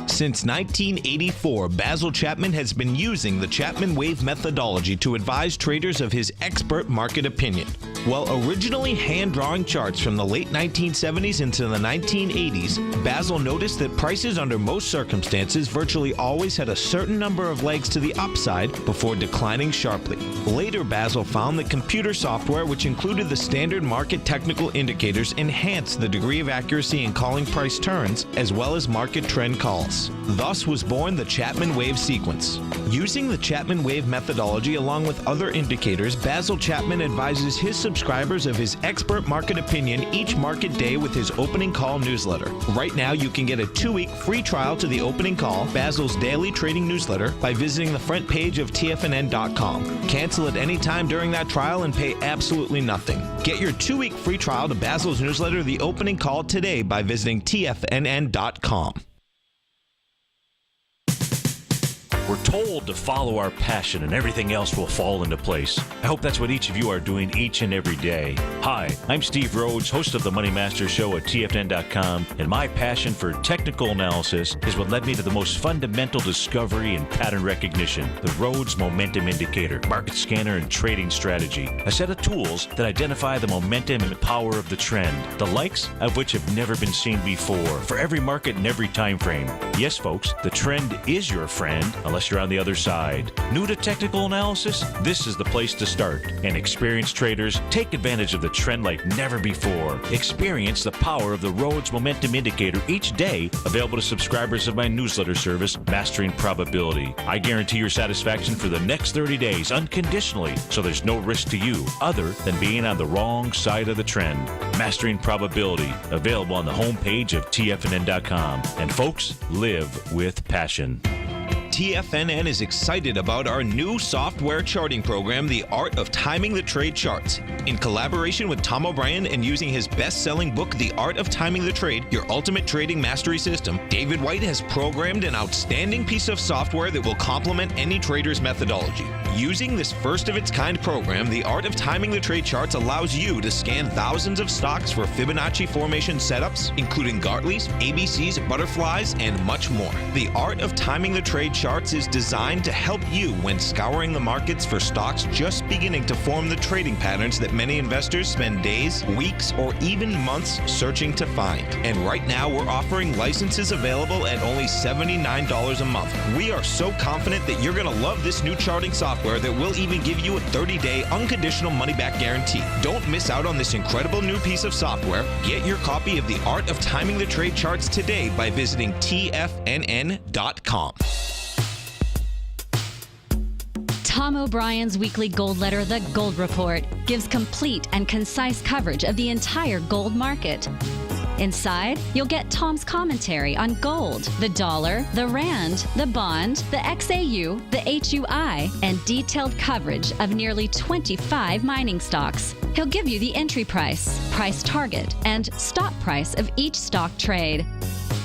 Since 1984, Basil Chapman has been using the Chapman Wave methodology to advise traders of his expert market opinion. While originally hand-drawing charts from the late 1970s into the 1980s, Basil noticed that prices under most circumstances virtually always had a certain number of legs to the upside before declining sharply. Later, Basil found that computer software, which included the standard market technical indicators, enhanced the degree of accuracy in calling price turns, as well as market trend calls. Thus was born the Chapman Wave sequence. Using the Chapman Wave methodology along with other indicators, Basil Chapman advises his subscribers of his expert market opinion each market day with his opening call newsletter. Right now, you can get a 2-week free trial to the opening call, Basil's daily trading newsletter, by visiting the front page of TFNN.com. Cancel at any time during that trial and pay absolutely nothing. Get your 2-week free trial to Basil's newsletter, The Opening Call, today by visiting TFNN.com. We're told to follow our passion and everything else will fall into place. I hope that's what each of you are doing each and every day. Hi, I'm Steve Rhodes, host of the Money Master Show at TFNN.com, and my passion for technical analysis is what led me to the most fundamental discovery in pattern recognition, the Rhodes Momentum Indicator, market scanner, and trading strategy, a set of tools that identify the momentum and power of the trend, the likes of which have never been seen before, for every market and every time frame. Yes, folks, the trend is your friend, unless you're on the other side. New to technical analysis? This is the place to start. And experienced traders take advantage of the trend like never before. Experience the power of the Rhodes Momentum Indicator each day, available to subscribers of my newsletter service, Mastering Probability. I guarantee your satisfaction for the next 30 days unconditionally, so there's no risk to you other than being on the wrong side of the trend. Mastering Probability, available on the homepage of TFNN.com. And folks, live with passion. TFNN is excited about our new software charting program, The Art of Timing the Trade Charts. In collaboration with Tom O'Brien and using his best-selling book, The Art of Timing the Trade, Your Ultimate Trading Mastery System, David White has programmed an outstanding piece of software that will complement any trader's methodology. Using this first-of-its-kind program, The Art of Timing the Trade Charts allows you to scan thousands of stocks for Fibonacci formation setups, including Gartley's, ABC's, butterflies, and much more. The Art of Timing the Trade Charts is designed to help you when scouring the markets for stocks just beginning to form the trading patterns that many investors spend days, weeks, or even months searching to find. And right now, we're offering licenses available at only $79 a month. We are so confident that you're going to love this new charting software that will even give you a 30-day unconditional money-back guarantee. Don't miss out on this incredible new piece of software. Get your copy of The Art of Timing the Trade Charts today by visiting TFNN.com. Tom O'Brien's weekly gold letter, The Gold Report, gives complete and concise coverage of the entire gold market. Inside, you'll get Tom's commentary on gold, the dollar, the rand, the bond, the XAU, the HUI, and detailed coverage of nearly 25 mining stocks. He'll give you the entry price, price target, and stop price of each stock trade.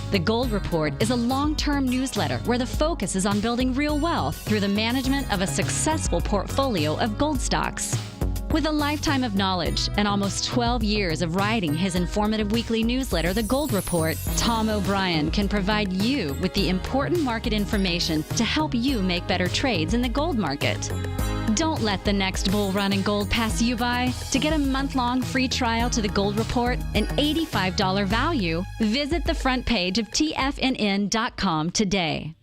The Gold Report is a long-term newsletter where the focus is on building real wealth through the management of a successful portfolio of gold stocks. With a lifetime of knowledge and almost 12 years of writing his informative weekly newsletter, The Gold Report, Tom O'Brien can provide you with the important market information to help you make better trades in the gold market. Don't let the next bull run in gold pass you by. To get a month-long free trial to The Gold Report, an $85 value, visit the front page of TFNN.com today.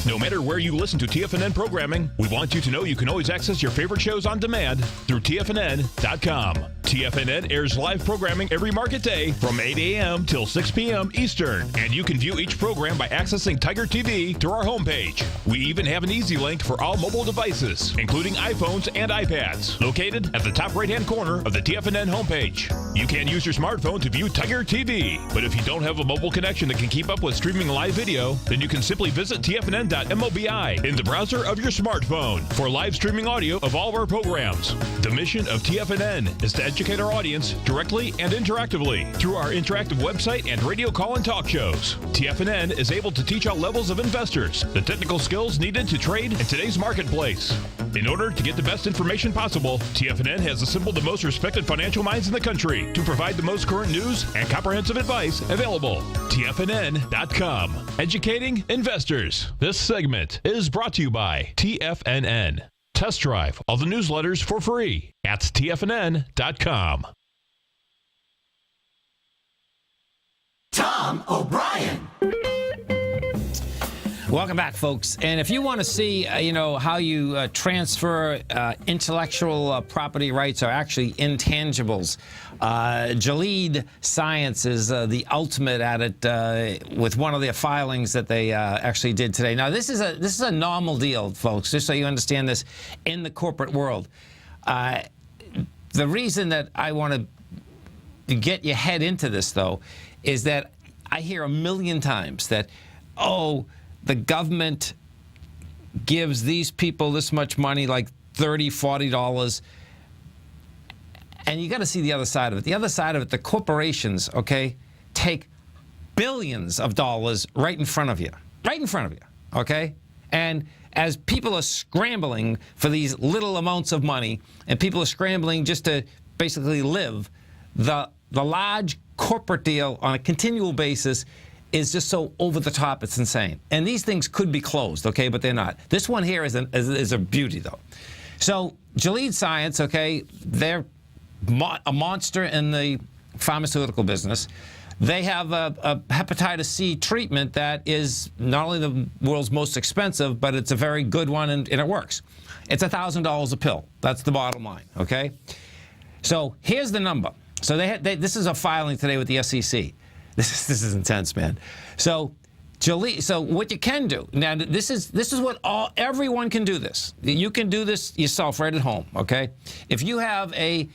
No matter where you listen to TFNN programming, we want you to know you can always access your favorite shows on demand through TFNN.com. TFNN airs live programming every market day from 8 a.m. till 6 p.m. Eastern, and you can view each program by accessing Tiger TV through our homepage. We even have an easy link for all mobile devices, including iPhones and iPads, located at the top right-hand corner of the TFNN homepage. You can use your smartphone to view Tiger TV, but if you don't have a mobile connection that can keep up with streaming live video, then you can simply visit tfnn.mobi in the browser of your smartphone for live streaming audio of all of our programs. The mission of TFNN is to educate our audience directly and interactively through our interactive website and radio call and talk shows. TFNN is able to teach all levels of investors the technical skills needed to trade in today's marketplace. In order to get the best information possible, TFNN has assembled the most respected financial minds in the country to provide the most current news and comprehensive advice available. TFNN.com. Educating investors. This segment is brought to you by TFNN. Test drive all the newsletters for free at TFNN.com. Tom O'Brien. Welcome back, folks. And if you want to see, how you transfer intellectual property rights, or actually intangibles, Gilead Science is the ultimate at it with one of their filings that they actually did today. Now, this is a normal deal, folks, just so you understand this in the corporate world. The reason that I want to get your head into this, though, is that I hear a million times that, the government gives these people this much money, like $30, $40, and you got to see the other side of it. The other side of it, the corporations, take billions of dollars right in front of you, okay? And as people are scrambling for these little amounts of money, and people are scrambling just to basically live, the large corporate deal on a continual basis is just so over the top, it's insane. And these things could be closed, but they're not. This one here is a beauty, though. So Gilead Science, they're a monster in the pharmaceutical business. They have a hepatitis C treatment that is not only the world's most expensive, but it's a very good one, and it works. It's $1,000 a pill. That's the bottom line, So here's the number. So this is a filing today with the SEC. This is intense, man. So what you can do now, this is what everyone can do this. You can do this yourself right at home, If you have a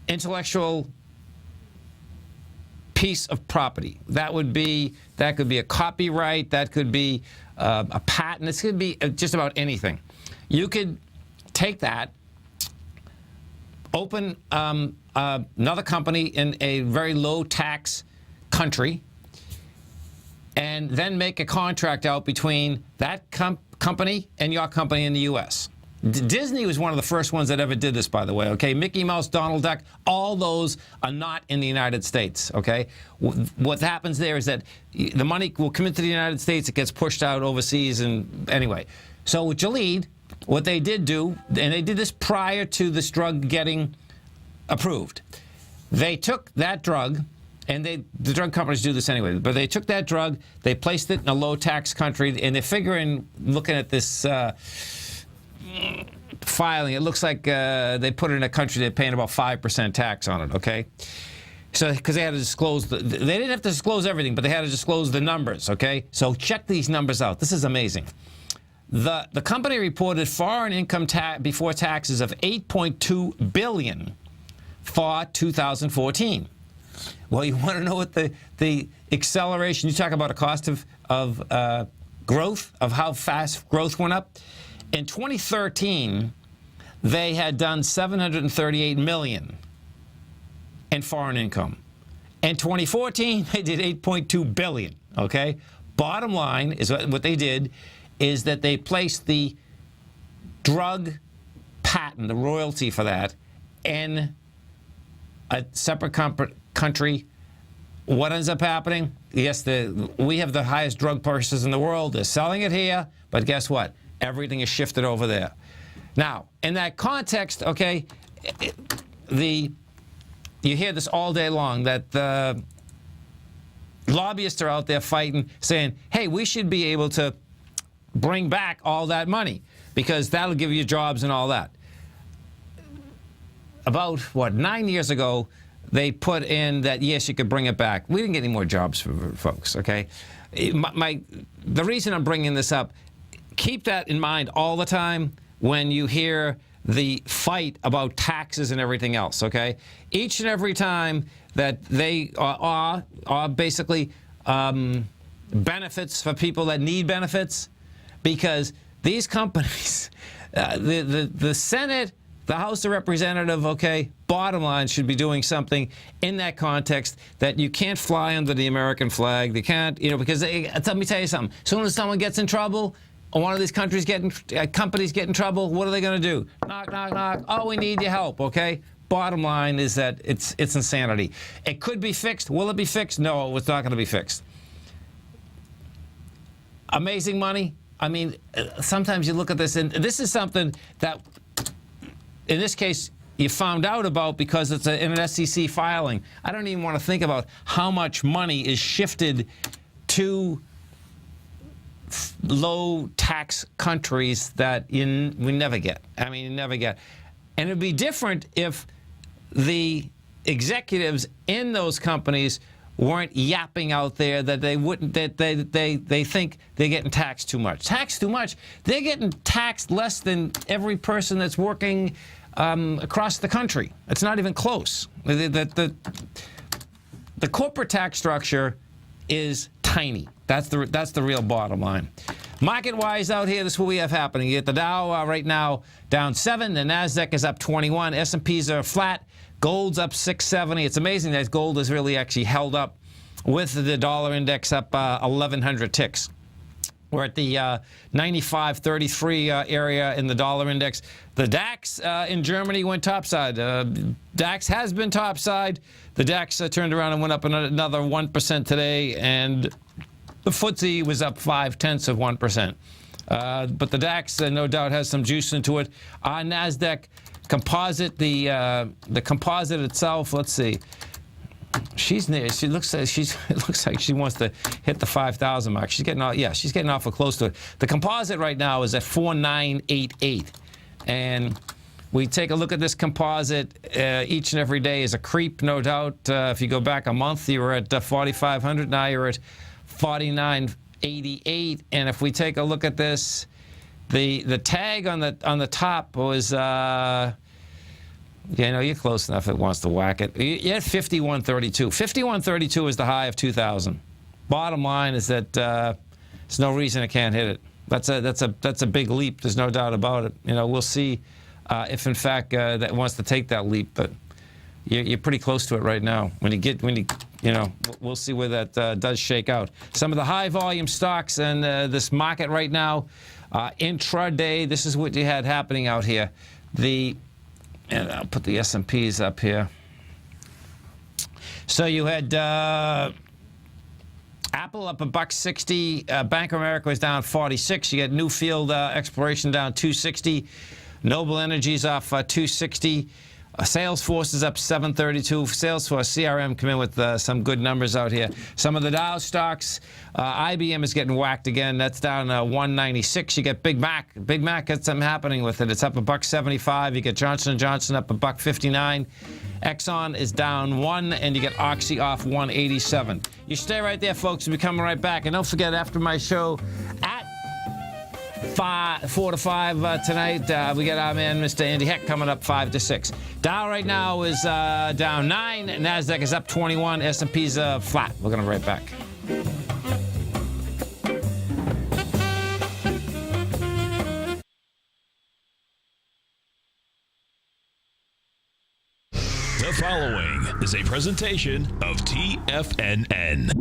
intellectual piece of property, that could be a copyright, that could be a patent, this could be just about anything. You could take that, open another company in a very low tax country, and then make a contract out between that company and your company in the U.S. Disney was one of the first ones that ever did this, by the way, Mickey Mouse, Donald Duck, all those are not in the United States, What happens there is that the money will come into the United States, it gets pushed out overseas, and anyway. So with Gilead, what they did do, and they did this prior to this drug getting approved, they took that drug, and the drug companies do this anyway, but they took that drug, they placed it in a low-tax country, and they're figuring, looking at this filing, it looks like they put it in a country they're paying about 5% tax on it, So, because they had to disclose, they didn't have to disclose everything, but they had to disclose the numbers, So check these numbers out. This is amazing. The company reported foreign income before taxes of $8.2 billion for 2014. Well, you want to know what the acceleration? You talk about a cost of growth, of how fast growth went up. In 2013, they had done $738 million in foreign income. In 2014, they did $8.2 billion. Bottom line is what they did is that they placed the drug patent, the royalty for that, in a separate country. What ends up happening? Yes, we have the highest drug prices in the world. They're selling it here, but guess what? Everything is shifted over there. Now, in that context, you hear this all day long, that the lobbyists are out there fighting, saying, hey, we should be able to bring back all that money because that'll give you jobs and all that. about 9 years ago, they put in that, yes, you could bring it back. We didn't get any more jobs for folks, okay? The reason I'm bringing this up, keep that in mind all the time when you hear the fight about taxes and everything else, okay? Each and every time that they are basically benefits for people that need benefits, because these companies, the Senate, the House of Representatives, okay, bottom line, should be doing something in that context that you can't fly under the American flag. They can't, because let me tell you something. As soon as someone gets in trouble, or one of these companies get in trouble, what are they going to do? Knock, knock, knock. Oh, we need your help, okay? Bottom line is that it's insanity. It could be fixed. Will it be fixed? No, it's not going to be fixed. Amazing money. I mean, sometimes you look at this, and this is something that, in this case, you found out about because it's in an SEC filing. I don't even want to think about how much money is shifted to low tax countries that we never get. I mean, you never get. And it'd be different if the executives in those companies weren't yapping out there that they wouldn't, that they think they're getting taxed too much. Taxed too much? They're getting taxed less than every person that's working across the country. It's not even close. The corporate tax structure is tiny. That's the real bottom line. Market-wise out here, this is what we have happening. You get the Dow right now down 7. The NASDAQ is up 21. S&Ps are flat. Gold's up 670. It's amazing that gold has really actually held up with the dollar index up 1,100 ticks. We're at the 95.33 area in the dollar index. The DAX in Germany went topside. DAX has been topside. The DAX turned around and went up another 1% today, and the FTSE was up 0.5%. But the DAX, no doubt, has some juice into it. Our NASDAQ composite, the composite itself, let's see. She's near. It looks like she wants to hit the 5,000 mark. She's getting awful close to it. The composite right now is at 4,988, and we take a look at this composite. Each and every day is a creep, no doubt. If you go back a month, you were at 4,500. Now you're at 4,988. And if we take a look at this, the tag on the top was. You're close enough. It wants to whack it. You're at 5132. 5132 is the high of 2000. Bottom line is that there's no reason it can't hit it. That's a big leap. There's no doubt about it. We'll see if in fact that wants to take that leap. But you're pretty close to it right now. We'll see where that does shake out. Some of the high volume stocks in this market right now, intraday. This is what you had happening out here. And I'll put the S&Ps up here. So you had Apple up $1.60. Bank of America was down 46. You got Newfield Exploration down 260. Noble Energy's off 260. Salesforce is up 732. Salesforce CRM come in with some good numbers out here. Some of the Dow stocks, IBM is getting whacked again. That's down 196. You get Big Mac. Big Mac got something happening with it. It's up $1.75. You get Johnson & Johnson up $1.59. Exxon is down 1, and you get Oxy off 187. You stay right there, folks. We'll be coming right back. And don't forget, after my show at 4 to 5 tonight, we got our man, Mr. Andy Heck, coming up 5 to 6. Dow right now is down 9. NASDAQ is up 21. S&P's flat. We're going to be right back. The following is a presentation of TFNN.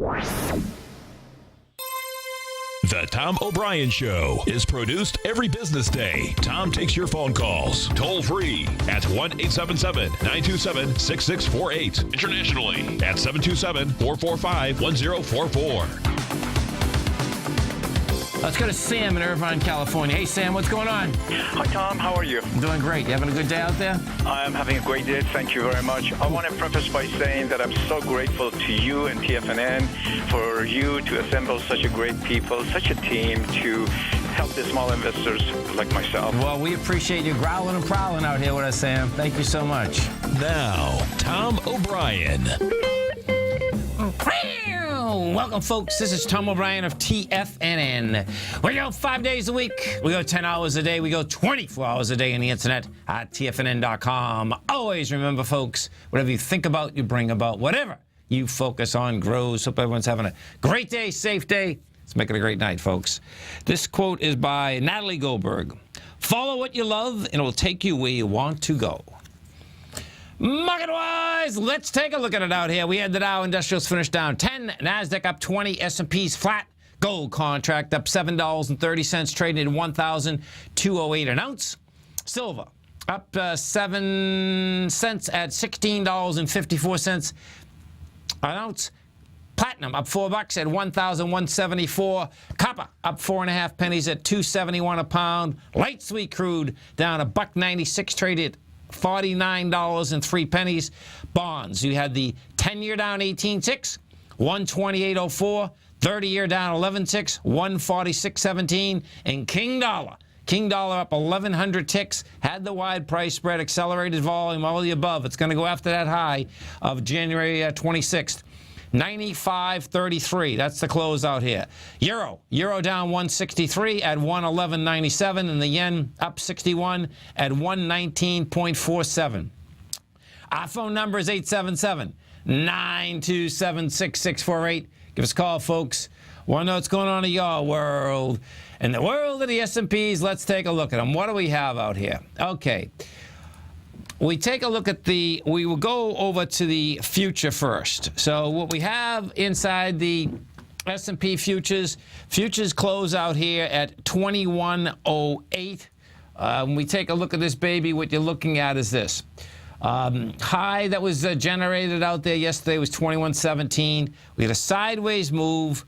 The Tom O'Brien Show is produced every business day. Tom takes your phone calls toll free at 1-877-927-6648. Internationally at 727-445-1044. Let's go to Sam in Irvine, California. Hey, Sam, what's going on? Hi, Tom. How are you? I'm doing great. You having a good day out there? I'm having a great day. Thank you very much. I want to preface by saying that I'm so grateful to you and TFNN for you to assemble such a great people, such a team to help the small investors like myself. Well, we appreciate you growling and prowling out here with us, Sam. Thank you so much. Now, Tom O'Brien. Welcome, folks. This is Tom O'Brien of TFNN. We go 5 days a week. We go 10 hours a day. We go 24 hours a day on the internet at TFNN.com. Always remember, folks, whatever you think about, you bring about. Whatever you focus on grows. Hope everyone's having a great day, safe day. Let's make it a great night, folks. This quote is by Natalie Goldberg. Follow what you love, and it will take you where you want to go. Market-wise, let's take a look at it out here. We had the Dow Industrials finish down 10, NASDAQ up 20, S&P's flat. Gold contract up $7.30, trading at $1,208 an ounce. Silver up 7 cents at $16.54 an ounce. Platinum up $4 at $1,174. Copper up 4.5 pennies at $2.71 a pound. Light sweet crude down $1.96, traded $49.03. Bonds, you had the 10-year down 18.6, 128.04. 30-year down 11.6, 146.17. And King Dollar up 1,100 ticks. Had the wide price spread, accelerated volume, all of the above. It's going to go after that high of January 26th. 95.33. That's the close out here. Euro down 163 at 111.97, and the yen up 61 at 119.47. Our phone number is 877-927-6648. Give us a call, folks. Want to know what's going on in your world. In the world of the S&Ps, let's take a look at them. What do we have out here? Okay. We take a look at we will go over to the future first. So what we have inside the S&P futures close out here at 2108. When we take a look at this baby, what you're looking at is this. High that was generated out there yesterday was 2117. We had a sideways move.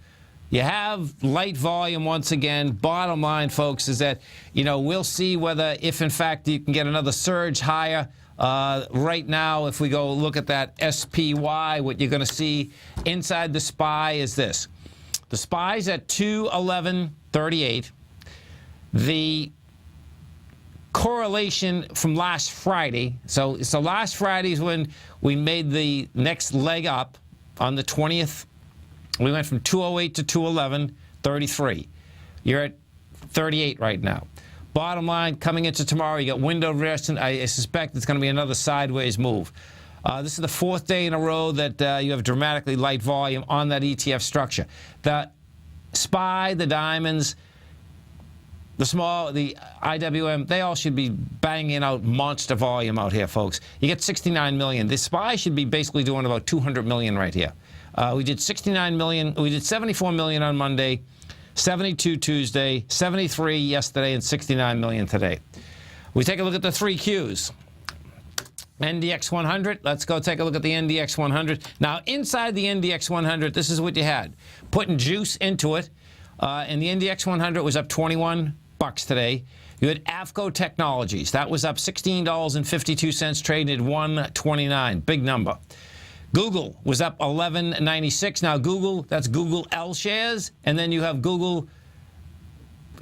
You have light volume once again. Bottom line, folks, is that, we'll see whether, if in fact you can get another surge higher. Right now, if we go look at that SPY, what you're going to see inside the SPY is this. The SPY's at 211.38. The correlation from last Friday, so last Friday is when we made the next leg up on the 20th. We went from 208 to 211.33. You're at 38 right now. Bottom line, coming into tomorrow, you got window rest, and I suspect it's going to be another sideways move. This is the fourth day in a row that you have dramatically light volume on that ETF structure. The SPY, the diamonds, the small, the IWM, they all should be banging out monster volume out here, folks. You get 69 million. The SPY should be basically doing about 200 million right here. We did 69 million. We did 74 million on Monday. 72 Tuesday, 73 yesterday, and 69 million today. We take a look at the three Qs. NDX 100. Let's go take a look at the NDX 100. Now, inside the NDX 100, this is what you had. Putting juice into it, and the NDX 100 was up $21 today. You had AFCO Technologies. That was up $16.52, traded $129. Big number. Google was up 11.96. Now, Google, that's Google L shares, and then you have Google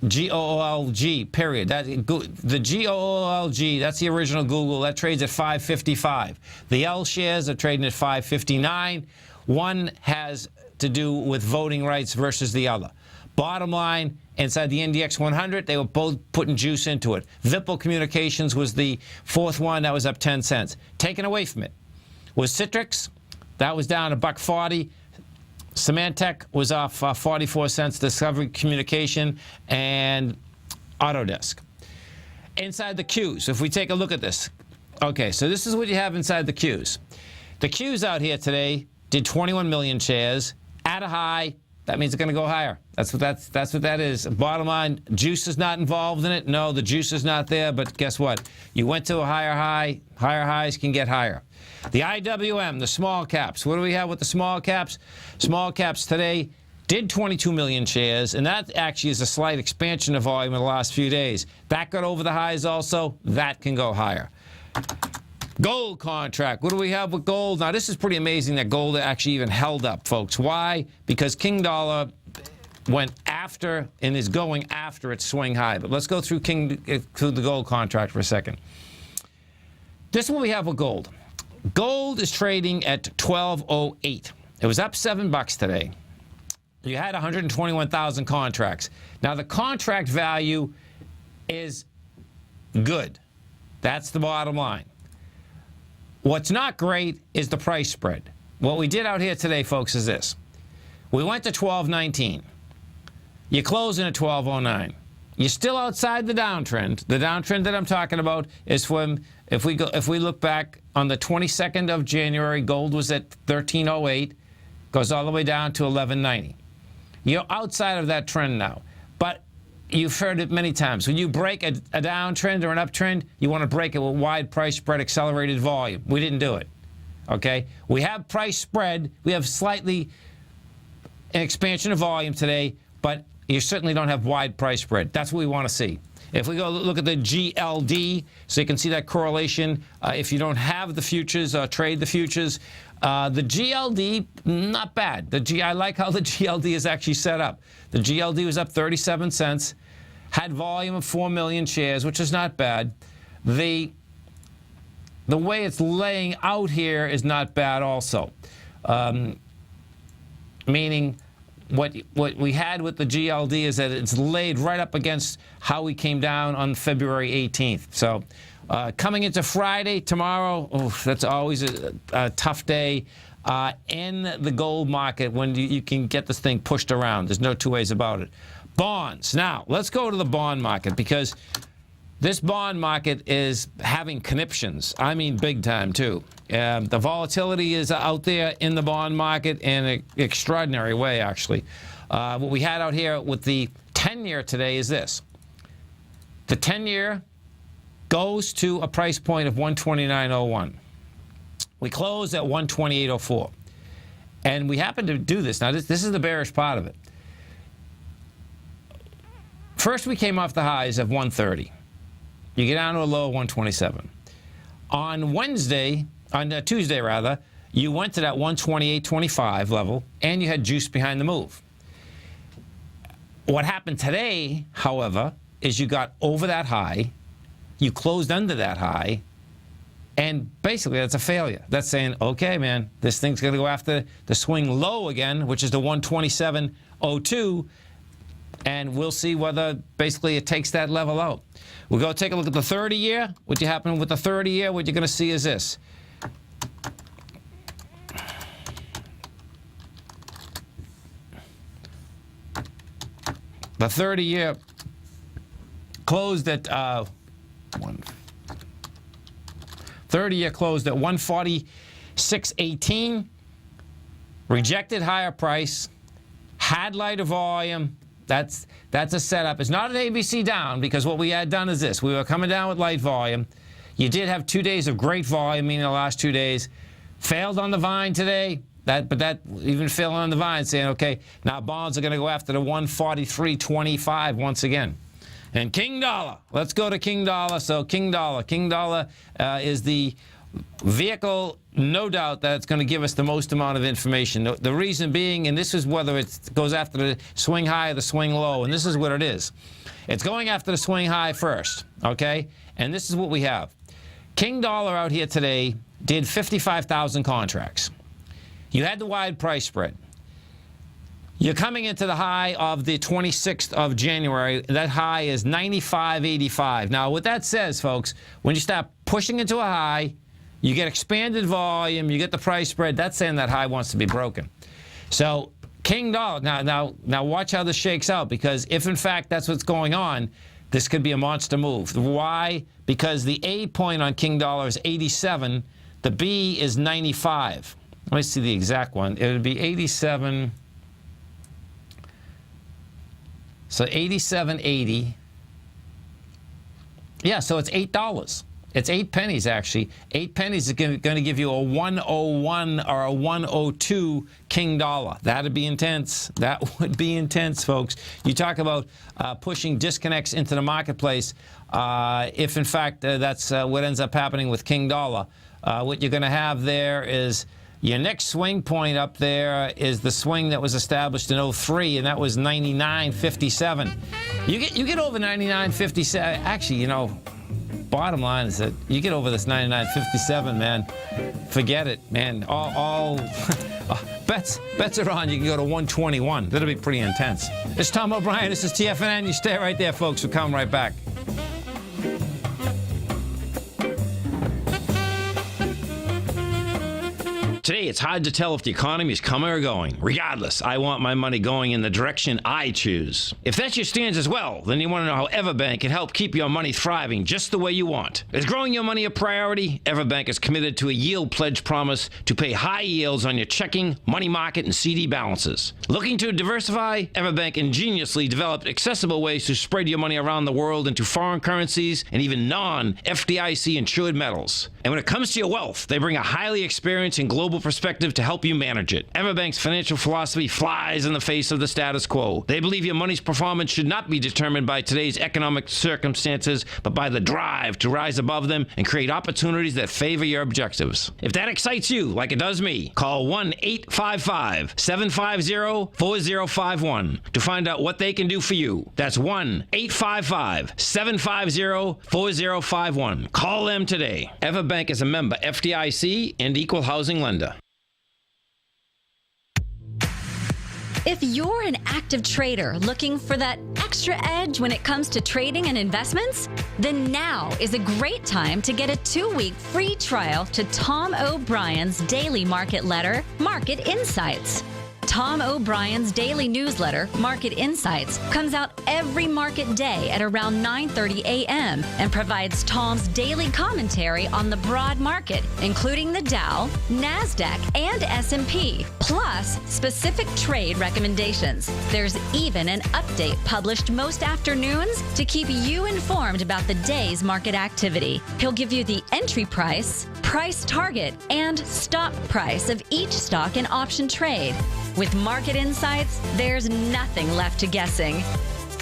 GOOLG, period. The GOOLG, that's the original Google. That trades at 5.55. The L shares are trading at 5.59. One has to do with voting rights versus the other. Bottom line, inside the NDX 100, they were both putting juice into it. Vipul Communications was the fourth one. That was up 10 cents. Taken away from it was Citrix. That was down $1.40. Symantec was off 44 cents. Discovery Communication and Autodesk. Inside the Qs, if we take a look at this. Okay, so this is what you have inside the Qs. The Qs out here today did 21 million shares at a high. That means it's going to go higher. That's what that is. Bottom line, juice is not involved in it. No, the juice is not there, but guess what? You went to a higher high. Higher highs can get higher. The IWM, the small caps. What do we have with the small caps? Small caps today did 22 million shares, and that actually is a slight expansion of volume in the last few days. That got over the highs also. That can go higher. Gold contract. What do we have with gold? Now, this is pretty amazing that gold actually even held up, folks. Why? Because King Dollar went after and is going after its swing high. But let's go through through the gold contract for a second. This is what we have with gold. Gold is trading at 1208. It was up $7 today. You had 121,000 contracts. Now the contract value is good. That's the bottom line. What's not great is the price spread. What we did out here today, folks, is this. We went to 1219. You're closing at 1209. You're still outside the downtrend. The downtrend that I'm talking about is from, if we look back on the 22nd of January, gold was at 1308, goes all the way down to 1190. You're outside of that trend now. But you've heard it many times. When you break a downtrend or an uptrend, you want to break it with wide price spread, accelerated volume. We didn't do it. Okay? We have price spread. We have slightly an expansion of volume today, but you certainly don't have wide price spread. That's what we want to see. If we go look at the GLD, so you can see that correlation. If you don't have the futures, trade the futures. The GLD, not bad. I like how the GLD is actually set up. The GLD was up 37 cents, had volume of 4 million shares, which is not bad. The way it's laying out here is not bad also. Meaning, what we had with the GLD is that it's laid right up against how we came down on February 18th. So coming into Friday, tomorrow, that's always a tough day in the gold market when you can get this thing pushed around. There's no two ways about it. Bonds. Now, let's go to the bond market because this bond market is having conniptions. I mean big time, too. The volatility is out there in the bond market in an extraordinary way, actually. What we had out here with the 10-year today is this. The 10-year goes to a price point of 129.01. We closed at 128.04. And we happen to do this. Now, this is the bearish part of it. First, we came off the highs of 130. You get down to a low of 127. On Tuesday, you went to that 128.25 level, and you had juice behind the move. What happened today, however, is you got over that high, you closed under that high, and basically that's a failure. That's saying, okay, man, this thing's going to go after the swing low again, which is the 127.02, and we'll see whether basically it takes that level out. We'll go take a look at the 30-year. What happened with the 30-year, what you're going to see is this. The 30-year closed at 30-year closed at 146.18. Rejected higher price. Had lighter volume. That's a setup. It's not an ABC down because what we had done is this. We were coming down with light volume. You did have 2 days of great volume, meaning the last 2 days. Failed on the vine today. But even failing on the vine, saying, okay, now bonds are going to go after the 143.25 once again. And King Dollar. Let's go to King Dollar. So King Dollar. King Dollar is the vehicle, no doubt, that it's going to give us the most amount of information. The reason being, and this is whether it goes after the swing high or the swing low, and this is what it is. It's going after the swing high first, okay? And this is what we have. King Dollar out here today did 55,000 contracts. You had the wide price spread. You're coming into the high of the 26th of January. That high is 95.85. Now, what that says, folks, when you start pushing into a high, you get expanded volume, you get the price spread. That's saying that high wants to be broken. So King Dollar, now watch how this shakes out, because if, in fact, that's what's going on, this could be a monster move. Why? Because the A point on King Dollar is 87. The B is 95. Let me see the exact one. It would be 87. So 87.80. Yeah, so it's $8. It's 8 pennies, actually. 8 pennies is going to give you a 101 or a 102 King Dollar. That'd be intense. That would be intense, folks. You talk about pushing disconnects into the marketplace. If, in fact, that's what ends up happening with King Dollar, what you're going to have there is Your next swing point up there is the swing that was established in 03, and that was 99.57. You get over 99.57. Actually, bottom line is that you get over this 99.57, man. Forget it, man. All bets are on. You can go to 121. That'll be pretty intense. It's Tom O'Brien. This is TFNN. You stay right there, folks. We'll come right back. Today, it's hard to tell if the economy is coming or going. Regardless, I want my money going in the direction I choose. If that's your stance as well, then you want to know how Everbank can help keep your money thriving just the way you want. Is growing your money a priority? Everbank is committed to a yield pledge promise to pay high yields on your checking, money market, and CD balances. Looking to diversify? Everbank ingeniously developed accessible ways to spread your money around the world into foreign currencies and even non-FDIC insured metals. And when it comes to your wealth, they bring a highly experienced and global perspective to help you manage it. Everbank's financial philosophy flies in the face of the status quo. They believe your money's performance should not be determined by today's economic circumstances, but by the drive to rise above them and create opportunities that favor your objectives. If that excites you, like it does me, call 1-855-750-4051 to find out what they can do for you. That's 1-855-750-4051. Call them today. Everbank is a member FDIC and equal housing lender. If you're an active trader looking for that extra edge when it comes to trading and investments, then now is a great time to get a 2-week free trial to Tom O'Brien's daily market letter, Market Insights. Tom O'Brien's daily newsletter, Market Insights, comes out every market day at around 9:30 a.m. and provides Tom's daily commentary on the broad market, including the Dow, NASDAQ, and S&P, plus specific trade recommendations. There's even an update published most afternoons to keep you informed about the day's market activity. He'll give you the entry price, price target, and stop price of each stock and option trade. With Market Insights, there's nothing left to guessing.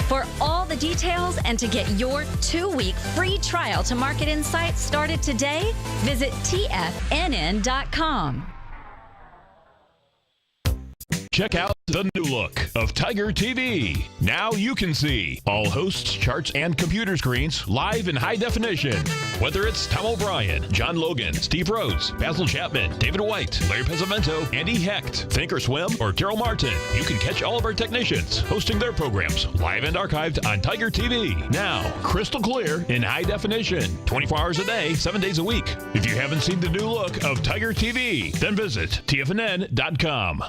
For all the details and to get your 2-week free trial to Market Insights started today, visit TFNN.com. Check out the new look of Tiger TV. Now you can see all hosts, charts, and computer screens live in high definition. Whether it's Tom O'Brien, John Logan, Steve Rhodes, Basil Chapman, David White, Larry Pezzamento, Andy Hecht, Thinkorswim, or Carol Martin, you can catch all of our technicians hosting their programs live and archived on Tiger TV. Now, crystal clear in high definition, 24 hours a day, 7 days a week. If you haven't seen the new look of Tiger TV, then visit TFNN.com.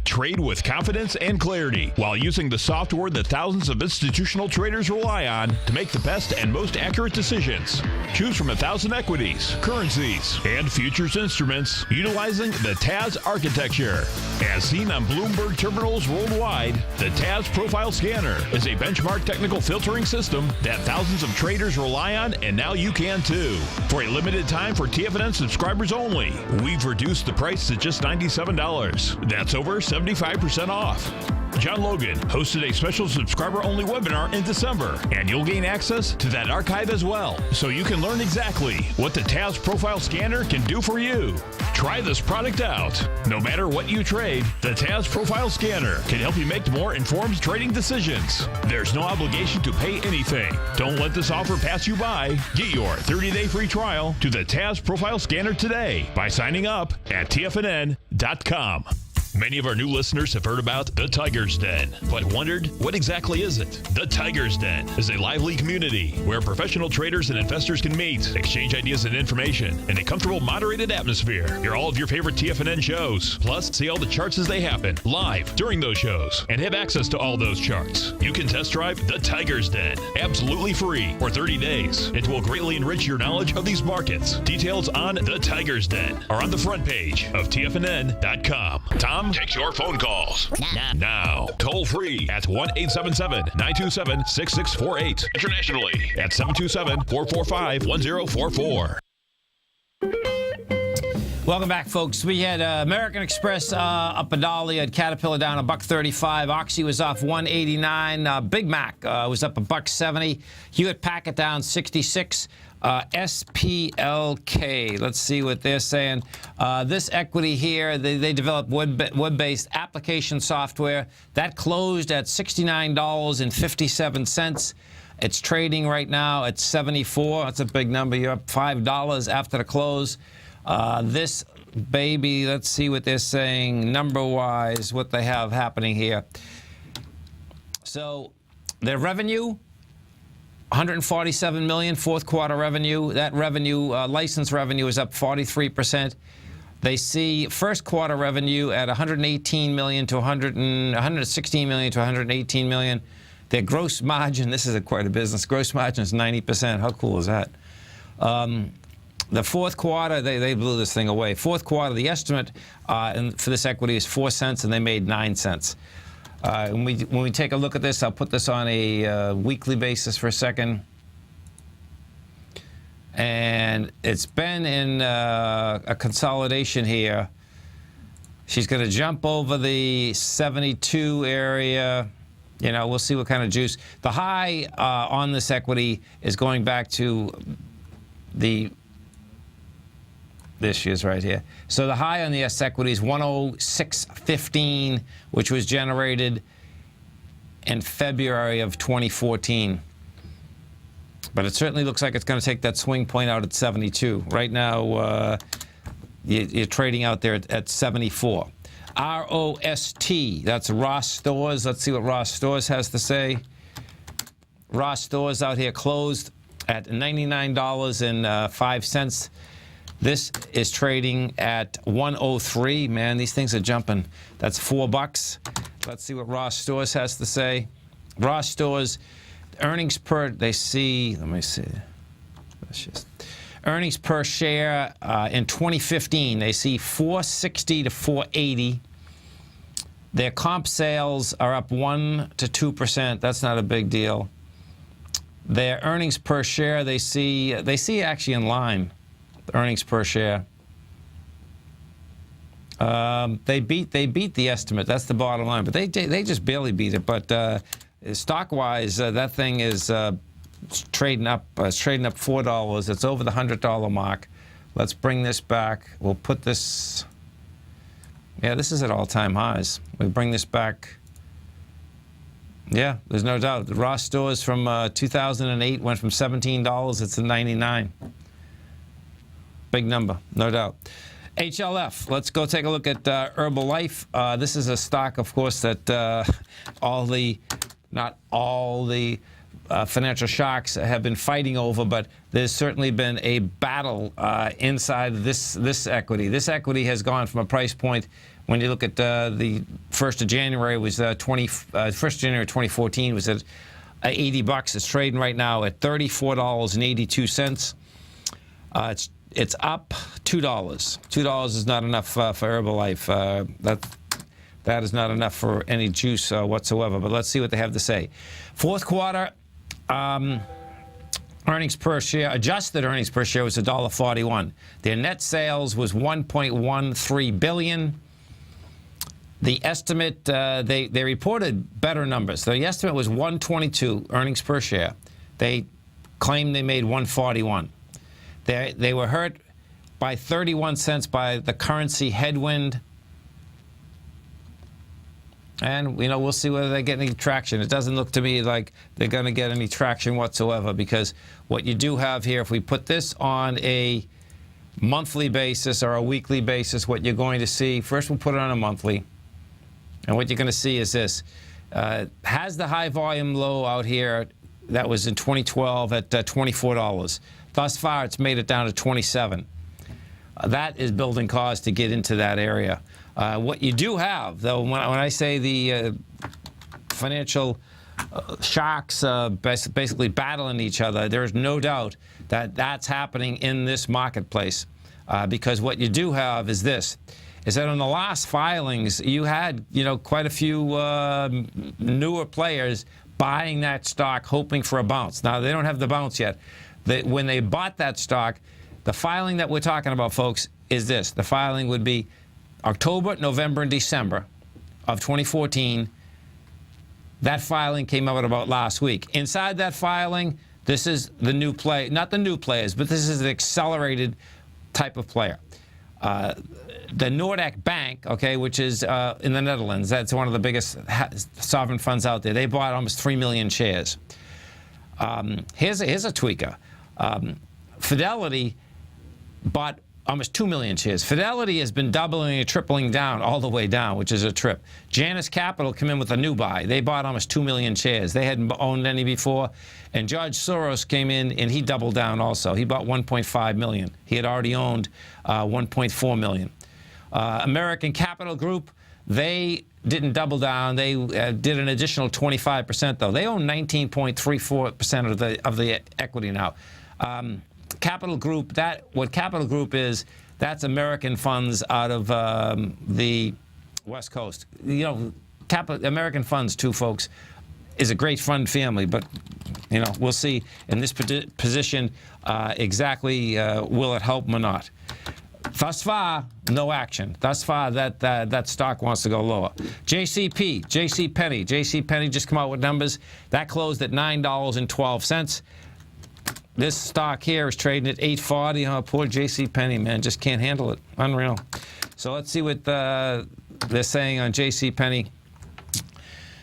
Trade with confidence and clarity while using the software that thousands of institutional traders rely on to make the best and most accurate decisions. Choose from 1,000 equities, currencies, and futures instruments utilizing the TAS architecture. As seen on Bloomberg terminals worldwide, the TAS Profile Scanner is a benchmark technical filtering system that thousands of traders rely on, and now you can too. For a limited time for TFNN subscribers only, we've reduced the price to just $97. That's over 75% off. John Logan hosted a special subscriber-only webinar in December, and you'll gain access to that archive as well, so you can learn exactly what the TAS Profile Scanner can do for you. Try this product out. No matter what you trade, the TAS Profile Scanner can help you make more informed trading decisions. There's no obligation to pay anything. Don't let this offer pass you by. Get your 30-day free trial to the TAS Profile Scanner today by signing up at TFNN.com. Many of our new listeners have heard about the Tiger's Den, but wondered, what exactly is it? The Tiger's Den is a lively community where professional traders and investors can meet, exchange ideas and information in a comfortable, moderated atmosphere. Hear all of your favorite TFNN shows, plus see all the charts as they happen live during those shows, and have access to all those charts. You can test drive the Tiger's Den absolutely free for 30 days. It will greatly enrich your knowledge of these markets. Details on the Tiger's Den are on the front page of TFNN.com. Tom takes your phone calls now. Toll free at 1-877-927-6648. Internationally at 727-445-1044. Welcome back, folks. We had American Express up $1. You had Caterpillar down $1.35. Oxy was off $1.89. Big Mac was up $1.70. Hewitt Packard down 66. SPLK. Let's see what they're saying. This equity here, they developed web-based application software. That closed at $69.57. It's trading right now at 74. That's a big number. You're up $5 after the close. This baby, let's see what they're saying number-wise, what they have happening here. So their revenue, $147 million, fourth quarter revenue. That revenue, license revenue, is up 43%. They see first quarter revenue at $116 million to $118 million. Their gross margin, this is quite a business, gross margin is 90%. How cool is that? The fourth quarter, they blew this thing away. Fourth quarter, the estimate for this equity is 4 cents, and they made 9 cents. When we take a look at this, I'll put this on a weekly basis for a second. And it's been in a consolidation here. She's going to jump over the 72 area. You know, we'll see what kind of juice. The high on this equity is going back to this year's right here. So the high on the S equity is 106.15, which was generated in February of 2014. But it certainly looks like it's going to take that swing point out at 72. Right now, you're trading out there at 74. ROST, that's Ross Stores. Let's see what Ross Stores has to say. Ross Stores out here closed at $99.05. This is trading at 103. Man, these things are jumping. That's $4. Let's see what Ross Stores has to say. Ross Stores, earnings per, they see, let me see. Earnings per share in 2015, they see 460 to 480. Their comp sales are up 1 to 2%. That's not a big deal. Their earnings per share, they see actually in line. Earnings per share. They beat the estimate. That's the bottom line. But they just barely beat it. But stock-wise, that thing is trading up. It's trading up $4. It's over the $100 mark. Let's bring this back. We'll put this. Yeah, this is at all-time highs. We bring this back. Yeah, there's no doubt. The Ross Stores from 2008 went from $17. It's at $99. Big number, no doubt. HLF, let's go take a look at Herbalife. This is a stock, of course, that not all the financial sharks have been fighting over, but there's certainly been a battle inside this equity. This equity has gone from a price point, when you look at the 1st of January, was 1st of January 2014 was at $80. It's trading right now at $34.82. It's up $2. $2 is not enough for Herbalife. That is not enough for any juice whatsoever. But let's see what they have to say. Fourth quarter earnings per share, adjusted earnings per share, was $1.41. Their net sales was $1.13 billion. The estimate, they reported better numbers. The estimate was $1.22 earnings per share. They claimed they made $1.41. They were hurt by 31 cents by the currency headwind. And, you know, we'll see whether they get any traction. It doesn't look to me like they're going to get any traction whatsoever, because what you do have here, if we put this on a monthly basis or a weekly basis, what you're going to see, first we'll put it on a monthly, and what you're going to see is this. Has the high volume low out here that was in 2012 at $24. Thus far, it's made it down to 27. That is building cause to get into that area. What you do have, though, when I say the financial sharks basically battling each other, there is no doubt that that's happening in this marketplace. Because what you do have is this, is that on the last filings, you had, you know, quite a few newer players buying that stock, hoping for a bounce. Now, they don't have the bounce yet. When they bought that stock, the filing that we're talking about, folks, is this. The filing would be October, November, and December of 2014. That filing came out about last week. Inside that filing, This is the new play, not the new players, but this is an accelerated type of player. The Noordic Bank, okay, which is in the Netherlands, that's one of the biggest sovereign funds out there. They bought almost 3 million shares. Here's a tweaker. Fidelity bought almost 2 million shares. Fidelity has been doubling and tripling down all the way down, which is a trip. Janus Capital come in with a new buy. They bought almost 2 million shares. They hadn't owned any before. And George Soros came in, and he doubled down also. He bought 1.5 million. He had already owned 1.4 million. American Capital Group, they didn't double down. They did an additional 25%, though. They own 19.34% of the equity now. Capital Group, what Capital Group is, that's American funds out of the West Coast. You know, American funds, too, folks, is a great fund family, but, you know, we'll see in this position exactly will it help them or not. Thus far, no action. Thus far, that stock wants to go lower. JCPenney just come out with numbers. That closed at $9.12. This stock here is trading at $8.40. Oh, poor JCPenney, man, just can't handle it. Unreal. So let's see what they're saying on JCPenney.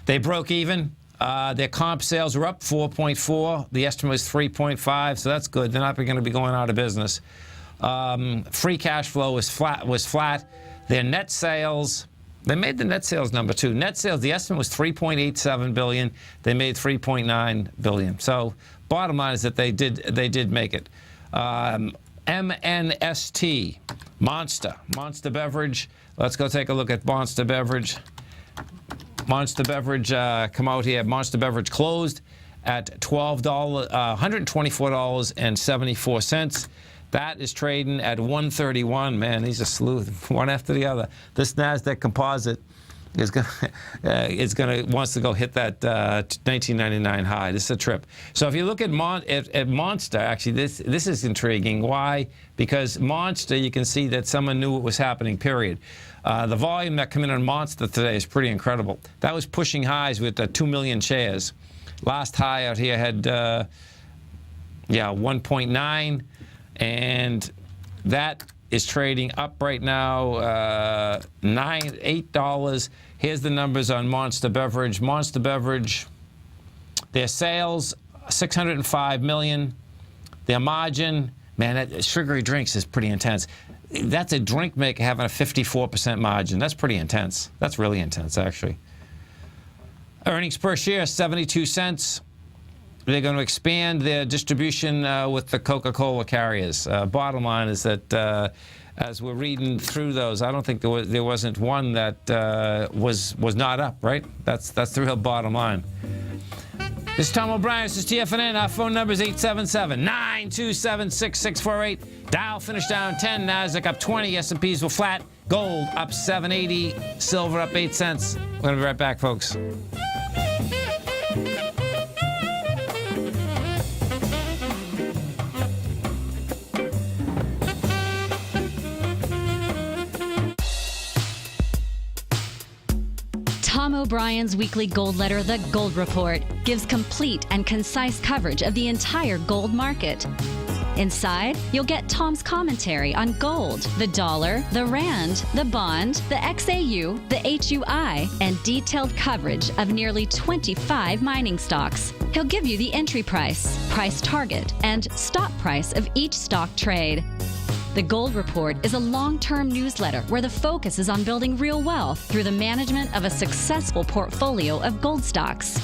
They broke even. Their comp sales were up 4.4. The estimate was 3.5, so that's good. They're not going to be going out of business. Free cash flow was flat. Their net sales, they made the net sales number too. Net sales, the estimate was $3.87 billion. They made $3.9 billion. So bottom line is that they did make it. MNST, Monster Beverage. Let's go take a look at Monster Beverage. Monster Beverage come out here. Monster Beverage closed at $124.74. That is trading at 131. Man, he's a sleuth, one after the other. This NASDAQ composite is wants to go hit that 1999 high. This is a trip. So if you look at Monster, actually, this is intriguing. Why? Because Monster, you can see that someone knew what was happening, period. The volume that come in on Monster today is pretty incredible. That was pushing highs with 2 million shares. Last high out here had, 1.9. And that is trading up right now, $8. Here's the numbers on Monster Beverage. Monster Beverage, their sales, $605 million. Their margin, man, that sugary drinks is pretty intense. That's a drink maker having a 54% margin. That's pretty intense. That's really intense, actually. Earnings per share, 72 cents. They're going to expand their distribution with the Coca-Cola carriers. Bottom line is that as we're reading through those, I don't think there wasn't one that was not up, right? That's the real bottom line. This is Tom O'Brien. This is TFNN. Our phone number is 877-927-6648. Dow finished down 10. Nasdaq up 20. S&Ps were flat. Gold up 780. Silver up 8 cents. We're going to be right back, folks. Tom O'Brien's weekly gold letter, The Gold Report, gives complete and concise coverage of the entire gold market. Inside, you'll get Tom's commentary on gold, the dollar, the rand, the bond, the XAU, the HUI, and detailed coverage of nearly 25 mining stocks. He'll give you the entry price, price target, and stop price of each stock trade. The Gold Report is a long-term newsletter where the focus is on building real wealth through the management of a successful portfolio of gold stocks.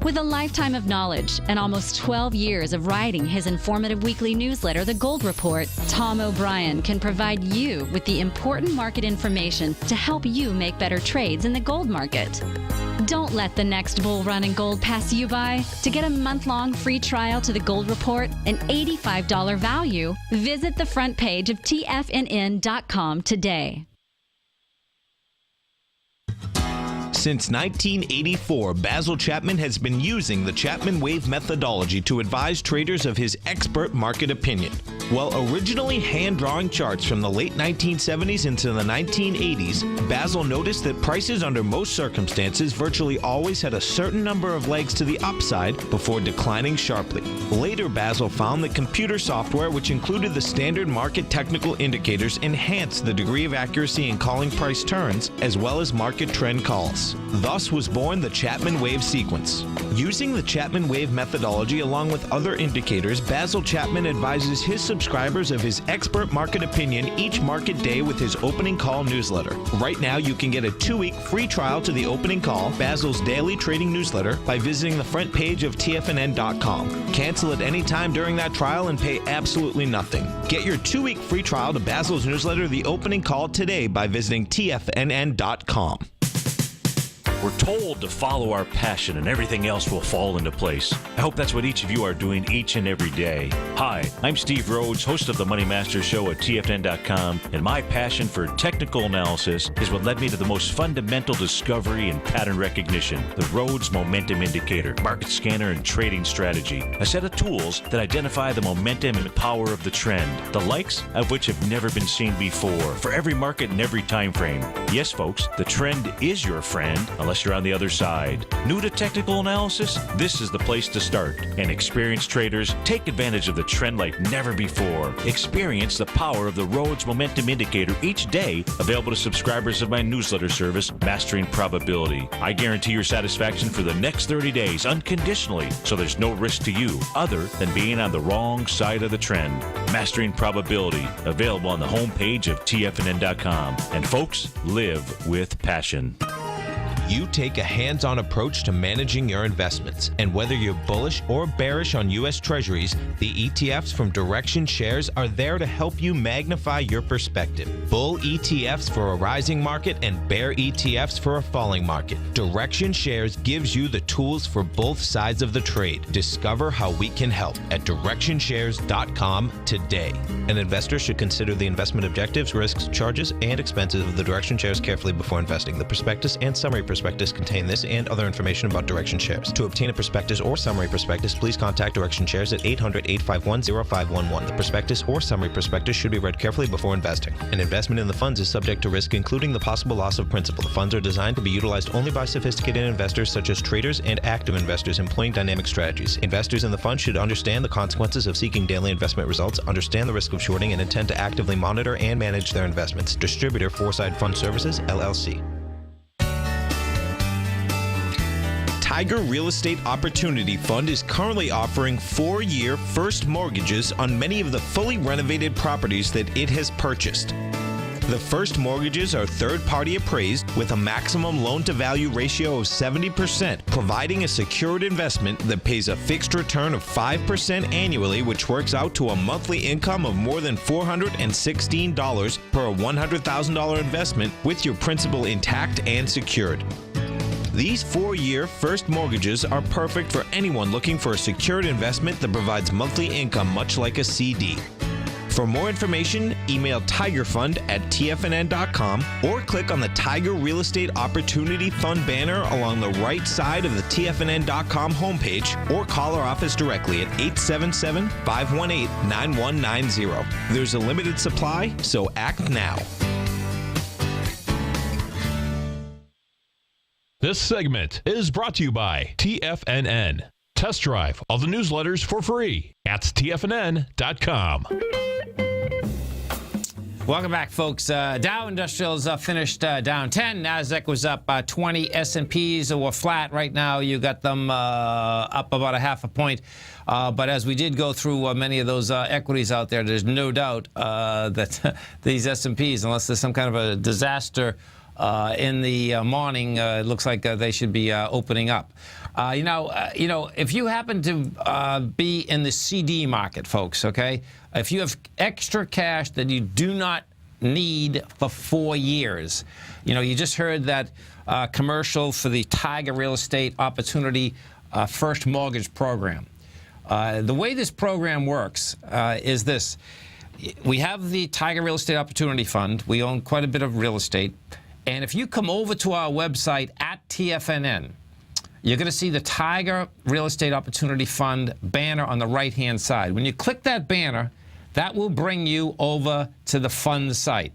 With a lifetime of knowledge and almost 12 years of writing his informative weekly newsletter, The Gold Report, Tom O'Brien can provide you with the important market information to help you make better trades in the gold market. Don't let the next bull run in gold pass you by. To get a month-long free trial to The Gold Report, an $85 value, visit the front page of TFNN.com today. Since 1984, Basil Chapman has been using the Chapman Wave methodology to advise traders of his expert market opinion. While originally hand-drawing charts from the late 1970s into the 1980s, Basil noticed that prices under most circumstances virtually always had a certain number of legs to the upside before declining sharply. Later, Basil found that computer software, which included the standard market technical indicators, enhanced the degree of accuracy in calling price turns, as well as market trend calls. Thus was born the Chapman Wave sequence. Using the Chapman Wave methodology along with other indicators, Basil Chapman advises his subscribers of his expert market opinion each market day with his opening call newsletter. Right now, you can get a 2-week free trial to the opening call, Basil's daily trading newsletter, by visiting the front page of TFNN.com. Cancel at any time during that trial and pay absolutely nothing. Get your 2-week free trial to Basil's newsletter, The Opening Call, today by visiting TFNN.com. We're told to follow our passion and everything else will fall into place. I hope that's what each of you are doing each and every day. Hi, I'm Steve Rhodes, host of the Money Master Show at TFNN.com, and my passion for technical analysis is what led me to the most fundamental discovery in pattern recognition, the Rhodes Momentum Indicator, market scanner, and trading strategy. A set of tools that identify the momentum and power of the trend, the likes of which have never been seen before, for every market and every time frame. Yes, folks, the trend is your friend, unless you're on the other side. New to technical analysis? This is the place to start. And experienced traders, take advantage of the trend like never before. Experience the power of the Rhodes Momentum Indicator each day, available to subscribers of my newsletter service, Mastering Probability. I guarantee your satisfaction for the next 30 days unconditionally, so there's no risk to you other than being on the wrong side of the trend. Mastering Probability, available on the homepage of TFNN.com. And folks, live with passion. You take a hands-on approach to managing your investments, and whether you're bullish or bearish on U.S. Treasuries, the ETFs from Direction Shares are there to help you magnify your perspective. Bull ETFs for a rising market and bear ETFs for a falling market. Direction Shares gives you the tools for both sides of the trade. Discover how we can help at DirectionShares.com today. An investor should consider the investment objectives, risks, charges, and expenses of the Direction Shares carefully before investing. The prospectus and summary prospectus contain this and other information about Direction Shares. To obtain a prospectus or summary prospectus, please contact Direction Shares at 800-851-0511. The prospectus or summary prospectus should be read carefully before investing. An investment in the funds is subject to risk, including the possible loss of principal. The funds are designed to be utilized only by sophisticated investors such as traders and active investors employing dynamic strategies. Investors in the fund should understand the consequences of seeking daily investment results, understand the risk of shorting, and intend to actively monitor and manage their investments. Distributor Foreside Fund Services, LLC. Tiger Real Estate Opportunity Fund is currently offering 4-year first mortgages on many of the fully renovated properties that it has purchased. The first mortgages are third-party appraised with a maximum loan-to-value ratio of 70%, providing a secured investment that pays a fixed return of 5% annually, which works out to a monthly income of more than $416 per $100,000 investment with your principal intact and secured. These 4-year first mortgages are perfect for anyone looking for a secured investment that provides monthly income much like a CD. For more information, email tigerfund@tfnn.com or click on the Tiger Real Estate Opportunity Fund banner along the right side of the tfnn.com homepage, or call our office directly at 877-518-9190. There's a limited supply, so act now. This segment is brought to you by TFNN. Test drive all the newsletters for free at TFNN.com. Welcome back, folks. Dow Industrials finished down 10. NASDAQ was up 20. S&Ps were flat. Right now, you got them up about a half a point. But as we did go through many of those equities out there, there's no doubt that these S&Ps, unless there's some kind of a disaster in the morning, it looks like they should be opening up. If you happen to be in the CD market, folks, okay, if you have extra cash that you do not need for 4 years, you just heard that commercial for the Tiger Real Estate Opportunity First Mortgage Program. The way this program works is this. We have the Tiger Real Estate Opportunity Fund. We own quite a bit of real estate. And if you come over to our website at at TFNN, you're going to see the Tiger Real Estate Opportunity Fund banner on the right-hand side. When you click that banner, that will bring you over to the fund site.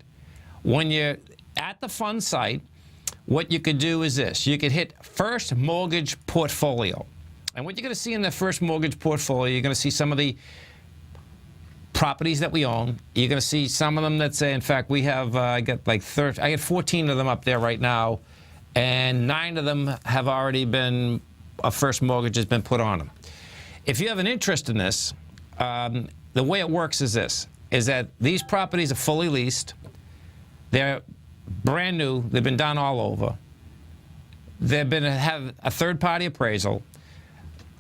When you're at the fund site, what you could do is this. You could hit First Mortgage Portfolio. And what you're going to see in the First Mortgage Portfolio, you're going to see some of the properties that we own. You're going to see some of them that say, in fact, we have, I got 14 of them up there right now, and 9 of them have already been, a first mortgage has been put on them. If you have an interest in this, the way it works is this, is that these properties are fully leased. They're brand new. They've been done all over. They've been have a third-party appraisal.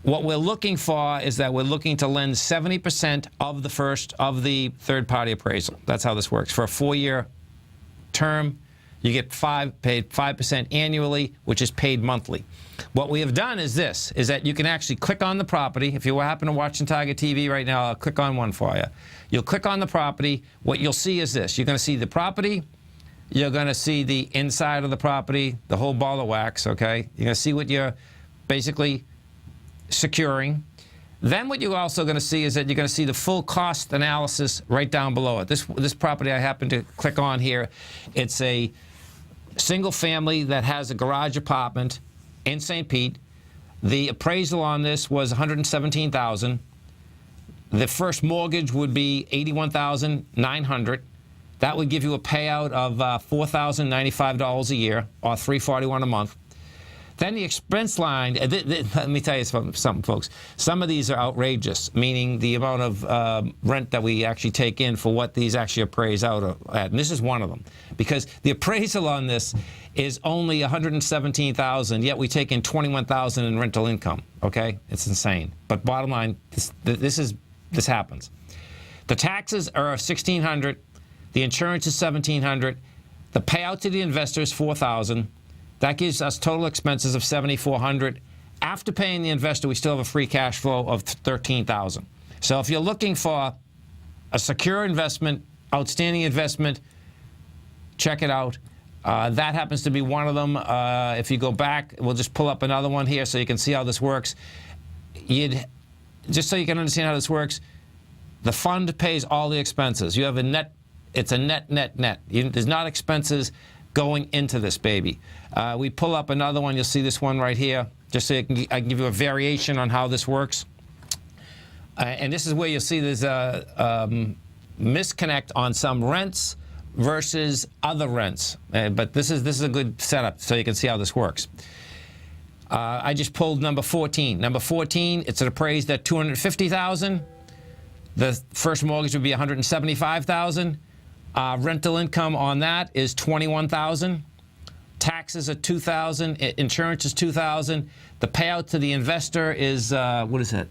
What we're looking for is that we're looking to lend 70% of the third-party appraisal. That's how this works. For a 4-year term, you get paid 5% annually, which is paid monthly. What we have done is this, is that you can actually click on the property. If you happen to watch Tiger TV right now, I'll click on one for you. You'll click on the property. What you'll see is this. You're going to see the property. You're going to see the inside of the property, the whole ball of wax, okay? You're going to see what you're basically securing. Then what you're also going to see is that you're going to see the full cost analysis right down below it. This property I happen to click on here, it's a single family that has a garage apartment in St. Pete. The appraisal on this was $117,000. The first mortgage would be $81,900. That would give you a payout of $4,095 a year, or $341 a month. Then the expense line, let me tell you something, folks. Some of these are outrageous, meaning the amount of rent that we actually take in for what these actually appraise out at. And this is one of them. Because the appraisal on this is only $117,000, yet we take in $21,000 in rental income, okay? It's insane. But bottom line, this happens. The taxes are $1,600. The insurance is $1,700. The payout to the investor is $4,000. That gives us total expenses of $7,400. After paying the investor, we still have a free cash flow of $13,000. So if you're looking for a secure investment, outstanding investment, check it out. That happens to be one of them. If you go back, we'll just pull up another one here so you can see how this works. Just so you can understand how this works, the fund pays all the expenses. You have a net. It's a net. There's not expenses going into this baby. We pull up another one. You'll see this one right here, just so I can give you a variation on how this works. And this is where you'll see there's a misconnect on some rents versus other rents. But this is a good setup so you can see how this works. I just pulled number 14. Number 14, it's appraised at $250,000. The first mortgage would be $175,000. Rental income on that is $21,000. Taxes are $2,000. Insurance is $2,000. The payout to the investor is what is that?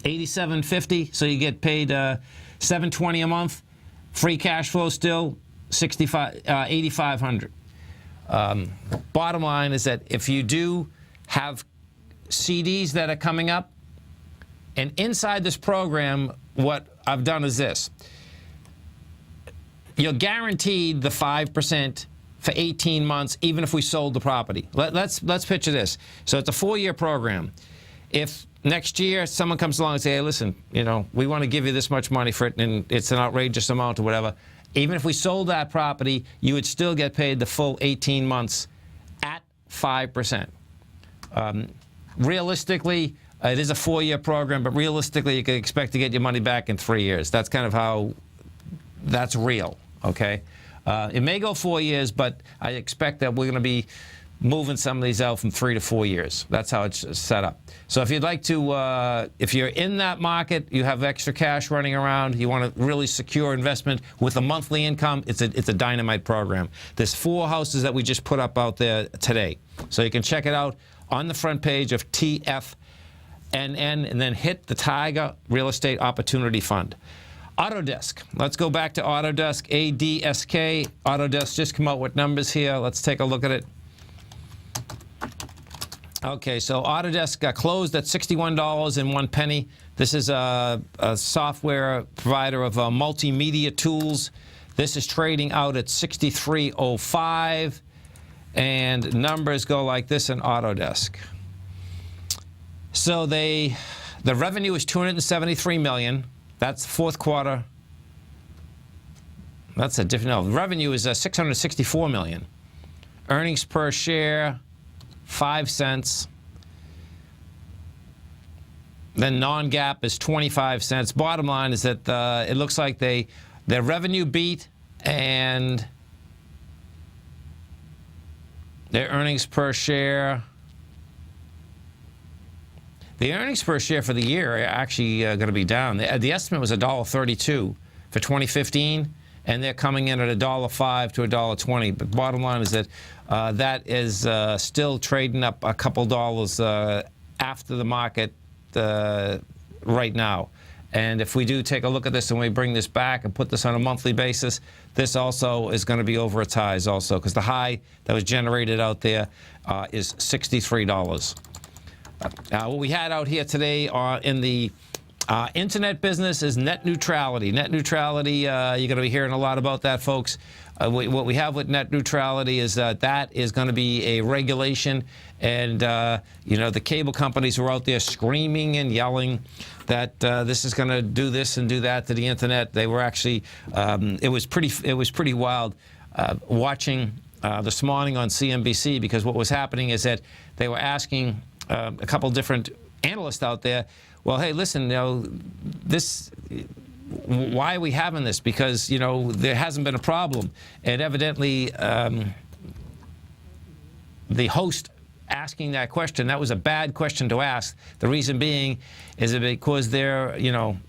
$87.50. So you get paid $720 a month. Free cash flow still $8,500. Bottom line is that if you do have CDs that are coming up, and inside this program, what I've done is this. You're guaranteed the 5% for 18 months, even if we sold the property. Let's picture this. So it's a 4-year program. If next year someone comes along and say, hey, listen, we want to give you this much money for it, and it's an outrageous amount or whatever, even if we sold that property, you would still get paid the full 18 months at 5%. Realistically, it is a 4-year program, but realistically, you can expect to get your money back in 3 years. That's kind of how that's real. Okay, it may go 4 years, but I expect that we're going to be moving some of these out from 3 to 4 years. That's how it's set up. So if you'd like to, if you're in that market, you have extra cash running around, you want a really secure investment with a monthly income, it's a dynamite program. There's 4 houses that we just put up out there today. So you can check it out on the front page of TFNN and then hit the Tiger Real Estate Opportunity Fund. Autodesk. Let's go back to Autodesk, ADSK. Autodesk just come out with numbers here. Let's take a look at it. Okay, so Autodesk got closed at $61.01. This is a software provider of multimedia tools. This is trading out at $63.05. and numbers go like this in Autodesk. So the revenue is $273 million. That's fourth quarter. That's a different. No, the revenue is $664 million. Earnings per share, 5 cents. Then non-GAAP is 25 cents. Bottom line is that it looks like their revenue beat and their earnings per share. The earnings per share for the year are actually going to be down. The estimate was $1.32 for 2015, and they're coming in at $1.05 to $1.20. But bottom line is that that is still trading up a couple dollars after the market right now. And if we do take a look at this and we bring this back and put this on a monthly basis, this also is going to be over its highs also, because the high that was generated out there is $63. What we had out here today in the internet business is net neutrality. Net neutrality, you're going to be hearing a lot about that, folks. What we have with net neutrality is that is going to be a regulation, and the cable companies were out there screaming and yelling that this is going to do this and do that to the internet. They were actually, it was pretty wild watching this morning on CNBC, because what was happening is that they were asking a couple different analysts out there, well, hey, listen, why are we having this? Because, there hasn't been a problem. And evidently, the host asking that question, that was a bad question to ask. The reason being is that because they're owned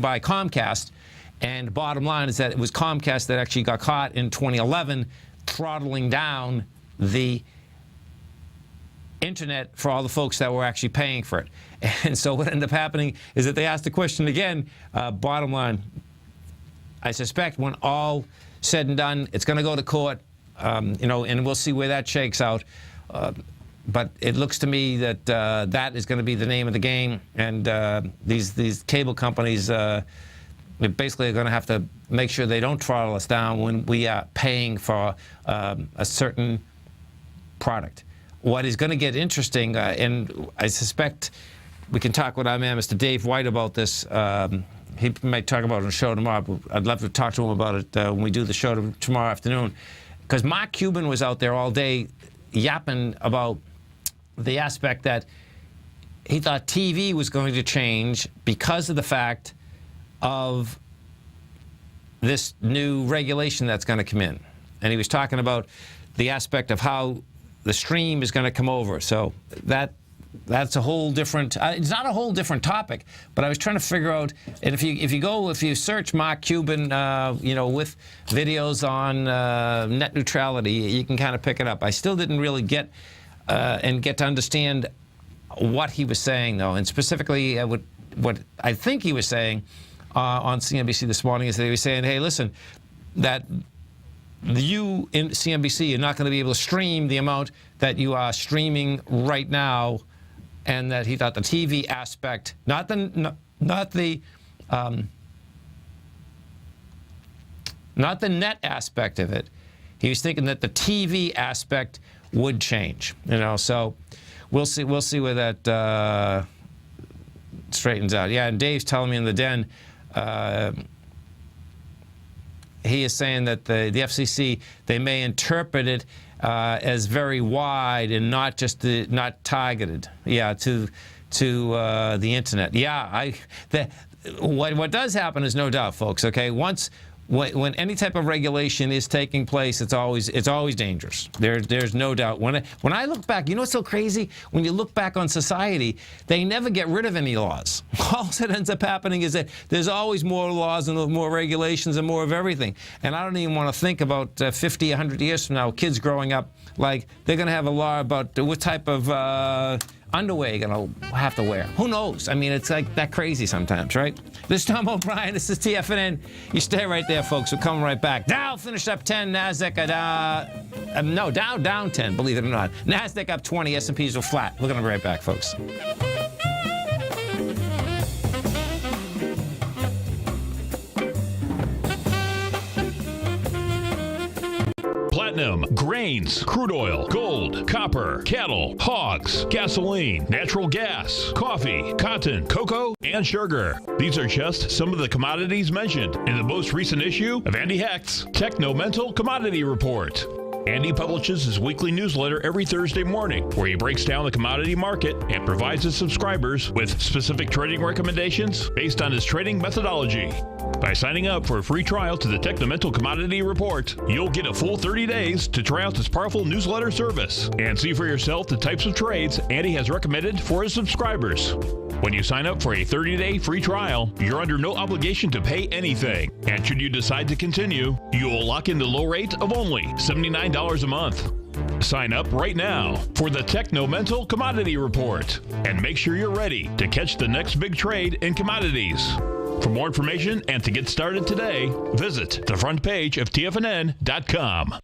by Comcast. And bottom line is that it was Comcast that actually got caught in 2011 throttling down the internet for all the folks that were actually paying for it. And so what ended up happening is that they asked the question again. Bottom line, I suspect when all said and done, it's going to go to court, and we'll see where that shakes out. But it looks to me that that is going to be the name of the game, and these cable companies basically are going to have to make sure they don't throttle us down when we are paying for a certain product. What is going to get interesting, and I suspect we can talk with our man, Mr. Dave White, about this. He might talk about it on the show tomorrow, but I'd love to talk to him about it when we do the show tomorrow afternoon. Because Mark Cuban was out there all day yapping about the aspect that he thought TV was going to change because of the fact of this new regulation that's going to come in. And he was talking about the aspect of how the stream is going to come over. So that's a whole different, it's not a whole different topic, but I was trying to figure out, and if you search Mark Cuban, with videos on net neutrality, you can kind of pick it up. I still didn't really get to understand what he was saying, though, and specifically what I think he was saying on CNBC this morning is that he was saying, hey, listen, that you in CNBC are not going to be able to stream the amount that you are streaming right now, and that he thought the TV aspect, not the net aspect of it. He was thinking that the TV aspect would change. So we'll see where that straightens out. Yeah, and Dave's telling me in the den. He is saying that the FCC, they may interpret it as very wide and not just not targeted, to the internet. What does happen is, no doubt, folks. Okay, when any type of regulation is taking place, it's always dangerous. There's no doubt. When I look back, what's so crazy? When you look back on society, they never get rid of any laws. All that ends up happening is that there's always more laws and more regulations and more of everything. And I don't even want to think about 50, 100 years from now, kids growing up, like they're going to have a law about what type of underwear you're going to have to wear. Who knows? I mean, it's like that crazy sometimes, right? This is Tom O'Brien. This is TFNN. You stay right there, folks. We're coming right back. Dow finished up 10. NASDAQ Dow down 10, believe it or not. NASDAQ up 20. S&Ps were flat. We're going to be right back, folks. platinum, grains, crude oil, gold, copper, cattle, hogs, gasoline, natural gas, coffee, cotton, cocoa, and sugar. These are just some of the commodities mentioned in the most recent issue of Andy Hecht's Techno-Mental Commodity Report. Andy publishes his weekly newsletter every Thursday morning, where he breaks down the commodity market and provides his subscribers with specific trading recommendations based on his trading methodology. By signing up for a free trial to the Techno-Mental Commodity Report, you'll get a full 30 days to try out this powerful newsletter service and see for yourself the types of trades Andy has recommended for his subscribers. When you sign up for a 30-day free trial, you're under no obligation to pay anything. And should you decide to continue, you will lock in the low rate of only $79 a month. Sign up right now for the Techno-Mental Commodity Report and make sure you're ready to catch the next big trade in commodities. For more information and to get started today, visit the front page of TFNN.com.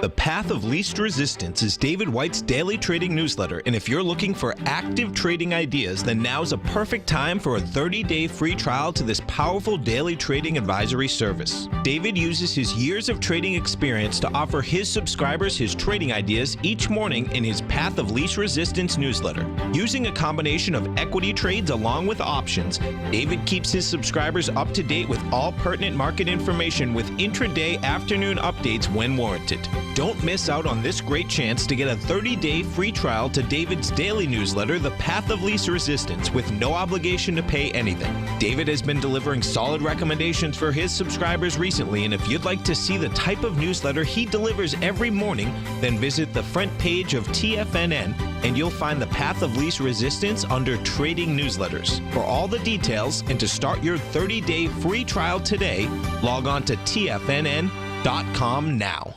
The Path of Least Resistance is David White's daily trading newsletter, and if you're looking for active trading ideas, then now's a perfect time for a 30-day free trial to this powerful daily trading advisory service. David uses his years of trading experience to offer his subscribers his trading ideas each morning in his Path of Least Resistance newsletter. Using a combination of equity trades along with options, David keeps his subscribers up to date with all pertinent market information with intraday afternoon updates when warranted. Don't miss out on this great chance to get a 30-day free trial to David's daily newsletter, The Path of Least Resistance, with no obligation to pay anything. David has been delivering solid recommendations for his subscribers recently, and if you'd like to see the type of newsletter he delivers every morning, then visit the front page of TFNN and you'll find The Path of Least Resistance under Trading Newsletters. For all the details and to start your 30-day free trial today, log on to TFNN.com now.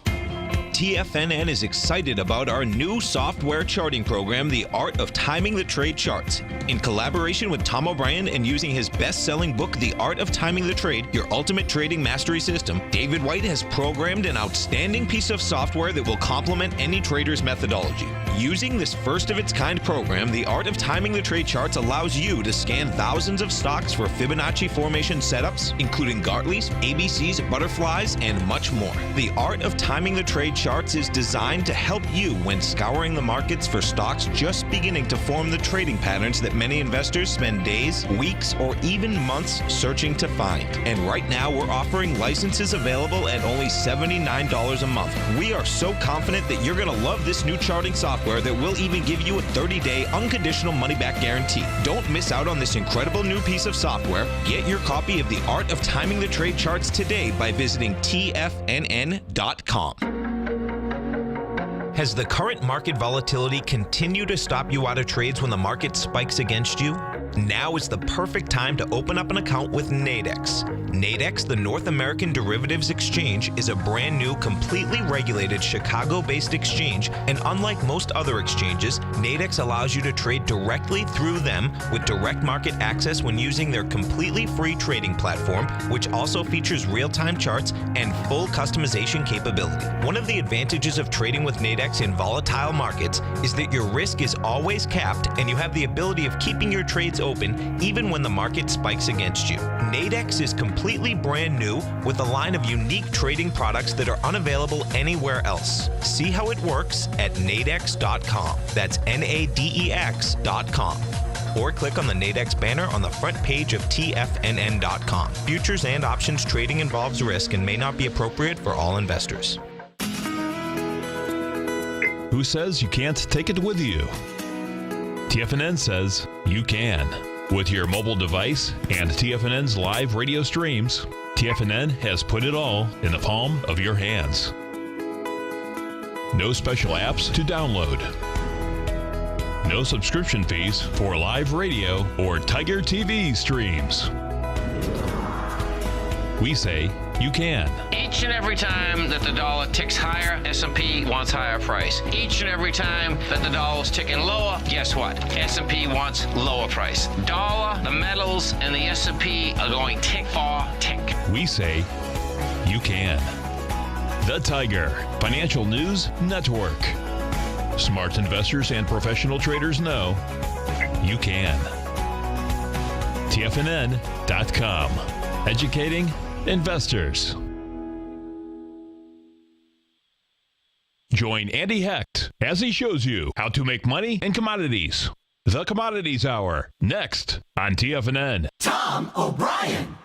TFNN is excited about our new software charting program, The Art of Timing the Trade Charts. In collaboration with Tom O'Brien and using his best-selling book, The Art of Timing the Trade, Your Ultimate Trading Mastery System, David White has programmed an outstanding piece of software that will complement any trader's methodology. Using this first-of-its-kind program, The Art of Timing the Trade Charts allows you to scan thousands of stocks for Fibonacci formation setups, including Gartley's, ABC's, butterflies, and much more. The Art of Timing the Trade Charts is designed to help you when scouring the markets for stocks just beginning to form the trading patterns that many investors spend days, weeks, or even months searching to find. And right now, we're offering licenses available at only $79 a month. We are so confident that you're going to love this new charting software that will even give you a 30-day unconditional money-back guarantee. Don't miss out on this incredible new piece of software. Get your copy of The Art of Timing the Trade Charts today by visiting TFNN.com. Has the current market volatility continued to stop you out of trades when the market spikes against you? Now is the perfect time to open up an account with Nadex. Nadex, the North American Derivatives Exchange, is a brand new, completely regulated Chicago-based exchange, and unlike most other exchanges, Nadex allows you to trade directly through them with direct market access when using their completely free trading platform, which also features real-time charts and full customization capability. One of the advantages of trading with Nadex in volatile markets is that your risk is always capped and you have the ability of keeping your trades open even when the market spikes against you. Nadex is completely brand new with a line of unique trading products that are unavailable anywhere else. See how it works at nadex.com. That's NADEX.com. Or click on the Nadex banner on the front page of TFNN.com. Futures and options trading involves risk and may not be appropriate for all investors. Who says you can't take it with you? TFNN says you can. With your mobile device and TFNN's live radio streams, TFNN has put it all in the palm of your hands. No special apps to download. No subscription fees for live radio or Tiger TV streams. We say you can. Each and every time that the dollar ticks higher, S&P wants higher price. Each and every time that the dollar's ticking lower, guess what? S&P wants lower price. Dollar, the metals, and the S&P are going tick for tick. We say you can. The Tiger Financial News Network. Smart investors and professional traders know you can. TFNN.com. Educating investors. Join Andy Hecht as he shows you how to make money in commodities. The Commodities Hour, next on TFNN. Tom O'Brien.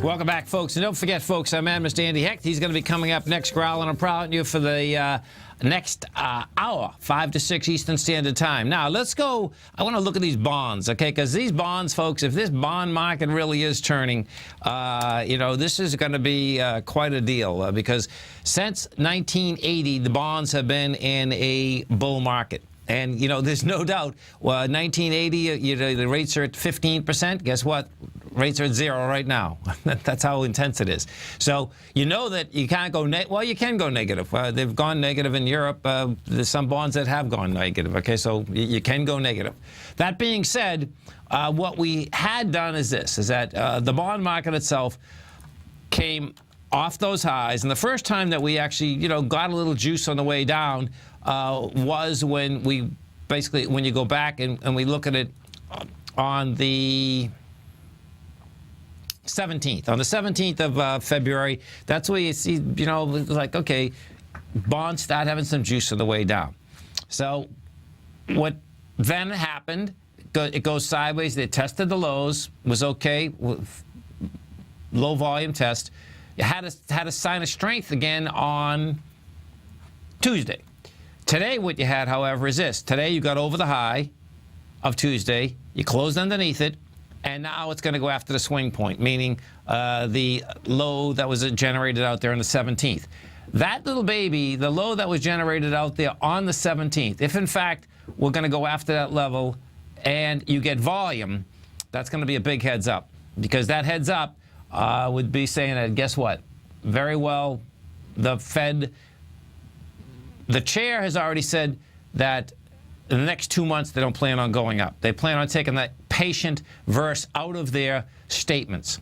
Welcome back, folks. And don't forget, folks, I'm Mr. Andy Hecht. He's going to be coming up next, growling and prowling you for the next hour, 5 to 6 Eastern Standard Time. Now, let's go. I want to look at these bonds, okay? Because these bonds, folks, if this bond market really is turning, this is going to be quite a deal because since 1980, the bonds have been in a bull market. And, there's no doubt, 1980, the rates are at 15%. Guess what? Rates are at 0 right now. That's how intense it is. So you know that you can't go you can go negative. They've gone negative in Europe. There's some bonds that have gone negative. Okay, so you can go negative. That being said, what we had done is this: is that the bond market itself came off those highs, and the first time that we actually got a little juice on the way down was when we basically when you go back and we look at it on the 17th. On the 17th of February, that's where you see, like, okay, bonds start having some juice on the way down. So what then happened, it goes sideways. They tested the lows, was okay, low volume test. It had a sign of strength again on Tuesday. Today, what you had, however, is this. Today, you got over the high of Tuesday. You closed underneath it. And now it's going to go after the swing point, meaning the low that was generated out there on the 17th. That little baby, the low that was generated out there on the 17th, if in fact we're going to go after that level and you get volume, that's going to be a big heads up. Because that heads up would be saying that, guess what? Very well, the Fed, the chair has already said that in the next 2 months, they don't plan on going up. They plan on taking that patient verse out of their statements.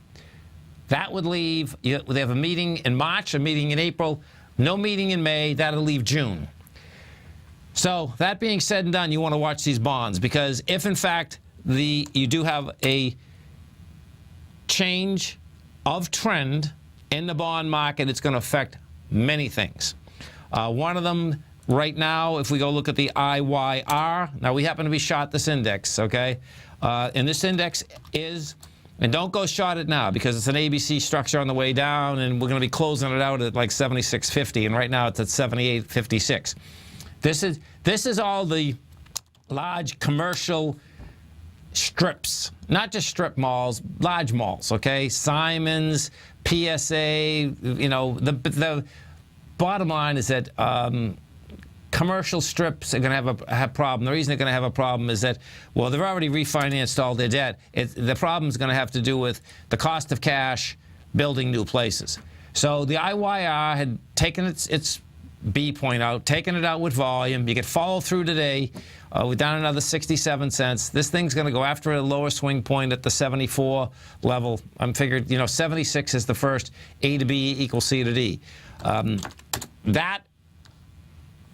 That would leave, they have a meeting in March, a meeting in April, no meeting in May. That'll leave June. So that being said and done, you want to watch these bonds because if, in fact, you do have a change of trend in the bond market, it's going to affect many things. One of them, right now, if we go look at the IYR, now we happen to be short this index, okay? And this index is, and don't go short it now because it's an ABC structure on the way down and we're going to be closing it out at like 76.50 and right now it's at 78.56. This is all the large commercial strips, not just strip malls, large malls, okay? Simons, PSA, the bottom line is that commercial strips are going to have a problem. The reason they're going to have a problem is that, well, they've already refinanced all their debt. The problem is going to have to do with the cost of cash building new places. So the IYR had taken its B point out, taken it out with volume. You get follow through today. We're down another 67 cents. This thing's going to go after a lower swing point at the 74 level. I'm figured, 76 is the first A to B equals C to D.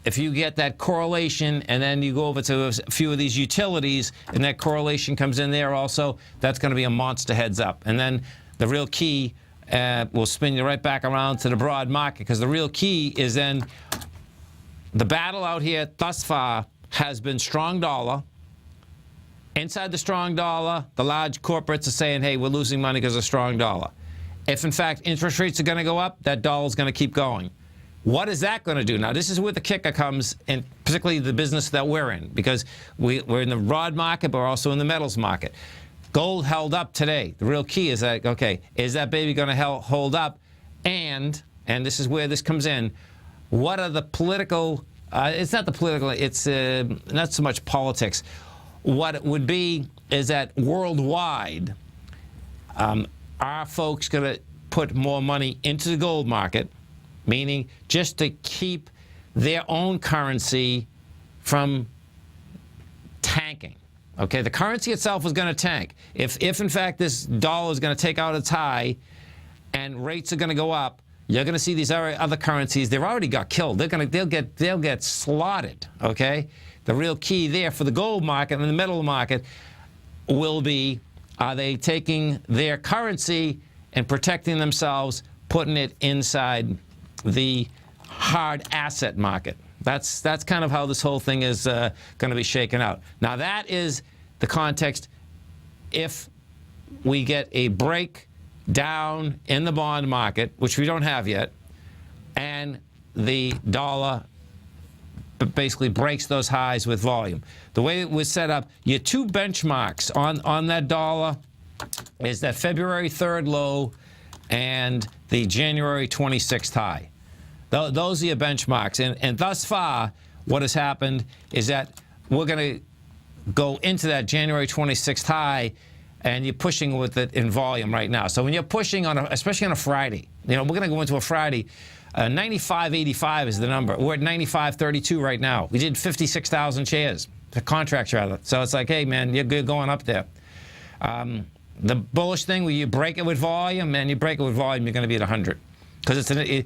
If you get that correlation and then you go over to a few of these utilities and that correlation comes in there also, that's going to be a monster heads up. And then the real key will spin you right back around to the broad market because the real key is then the battle out here thus far has been strong dollar. Inside the strong dollar, the large corporates are saying, hey, we're losing money because of strong dollar. If, in fact, interest rates are going to go up, that dollar's going to keep going. What is that going to do? Now, this is where the kicker comes, and particularly the business that we're in, because we're in the rod market, but we're also in the metals market. Gold held up today. The real key is that, okay, is that baby going to hold up? And this is where this comes in, what are the political, it's not the political, it's not so much politics. What it would be is that worldwide, are folks going to put more money into the gold market, meaning just to keep their own currency from tanking? Okay, the currency itself is going to tank. If in fact this dollar is going to take out its high and rates are going to go up, you're going to see these other currencies. They've already got killed. They'll get slaughtered. Okay, the real key there for the gold market and the metal market will be: are they taking their currency and protecting themselves putting it inside the hard asset market. That's kind of how this whole thing is going to be shaken out. Now, that is the context if we get a break down in the bond market, which we don't have yet, and the dollar basically breaks those highs with volume. The way it was set up, your two benchmarks on that dollar is that February 3rd low and the January 26th high. Those are your benchmarks. And thus far, what has happened is that we're going to go into that January 26th high, and you're pushing with it in volume right now. So when you're pushing, especially on a Friday, we're going to go into a Friday, 95.85 is the number. We're at 95.32 right now. We did 56,000 shares, the contracts rather. So it's like, hey, man, you're good going up there. The bullish thing, where you break it with volume, man, you break it with volume, you're going to be at 100. Because it's an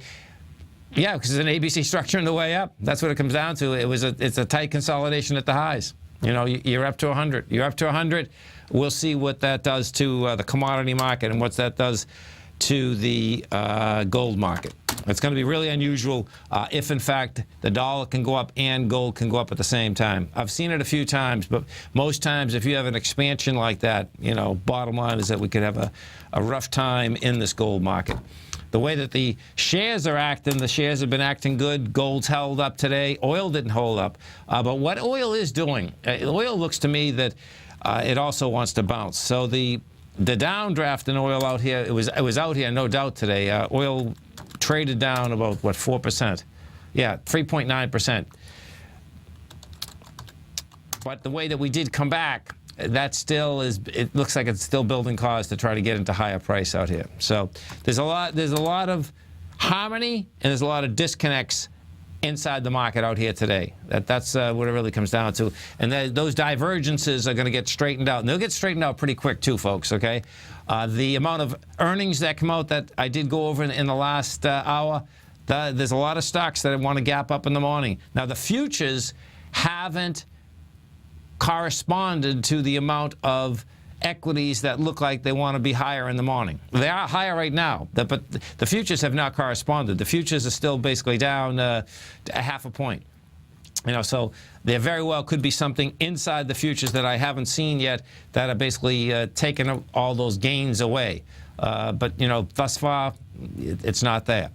ABC structure in the way up. That's what it comes down to. It's a tight consolidation at the highs. You're up to 100. You're up to 100. We'll see what that does to the commodity market and what that does to the gold market. It's going to be really unusual if, in fact, the dollar can go up and gold can go up at the same time. I've seen it a few times, but most times if you have an expansion like that, bottom line is that we could have a rough time in this gold market. The way that the shares are acting, the shares have been acting good. Gold's held up today. Oil didn't hold up. But what oil is doing, oil looks to me that it also wants to bounce. So the downdraft in oil out here, it was out here, no doubt, today. Oil traded down about, 4%? Yeah, 3.9%. But the way that we did come back, that still is, it looks like it's still building cause to try to get into higher price out here. So there's a lot of harmony and there's a lot of disconnects inside the market out here today. That's what it really comes down to. And those divergences are going to get straightened out. And they'll get straightened out pretty quick too, folks, okay? The amount of earnings that come out that I did go over in the last hour, there's a lot of stocks that want to gap up in the morning. Now, the futures haven't corresponded to the amount of equities that look like they want to be higher in the morning. They are higher right now, but the futures have not corresponded. The futures are still basically down a half a point. So there very well could be something inside the futures that I haven't seen yet that are basically taking all those gains away. But, thus far, it's not there.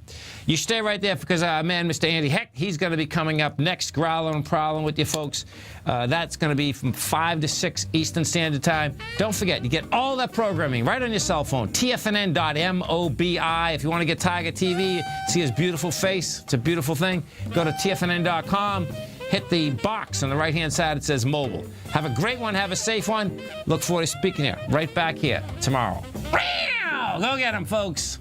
You stay right there because our man, Mr. Andy Heck, he's going to be coming up next, growling and prowling with you folks. That's going to be from 5 to 6 Eastern Standard Time. Don't forget, you get all that programming right on your cell phone, TFNN.MOBI. If you want to get Tiger TV, see his beautiful face. It's a beautiful thing. Go to TFNN.com. Hit the box on the right-hand side. It says mobile. Have a great one. Have a safe one. Look forward to speaking here right back here tomorrow. Go get them, folks.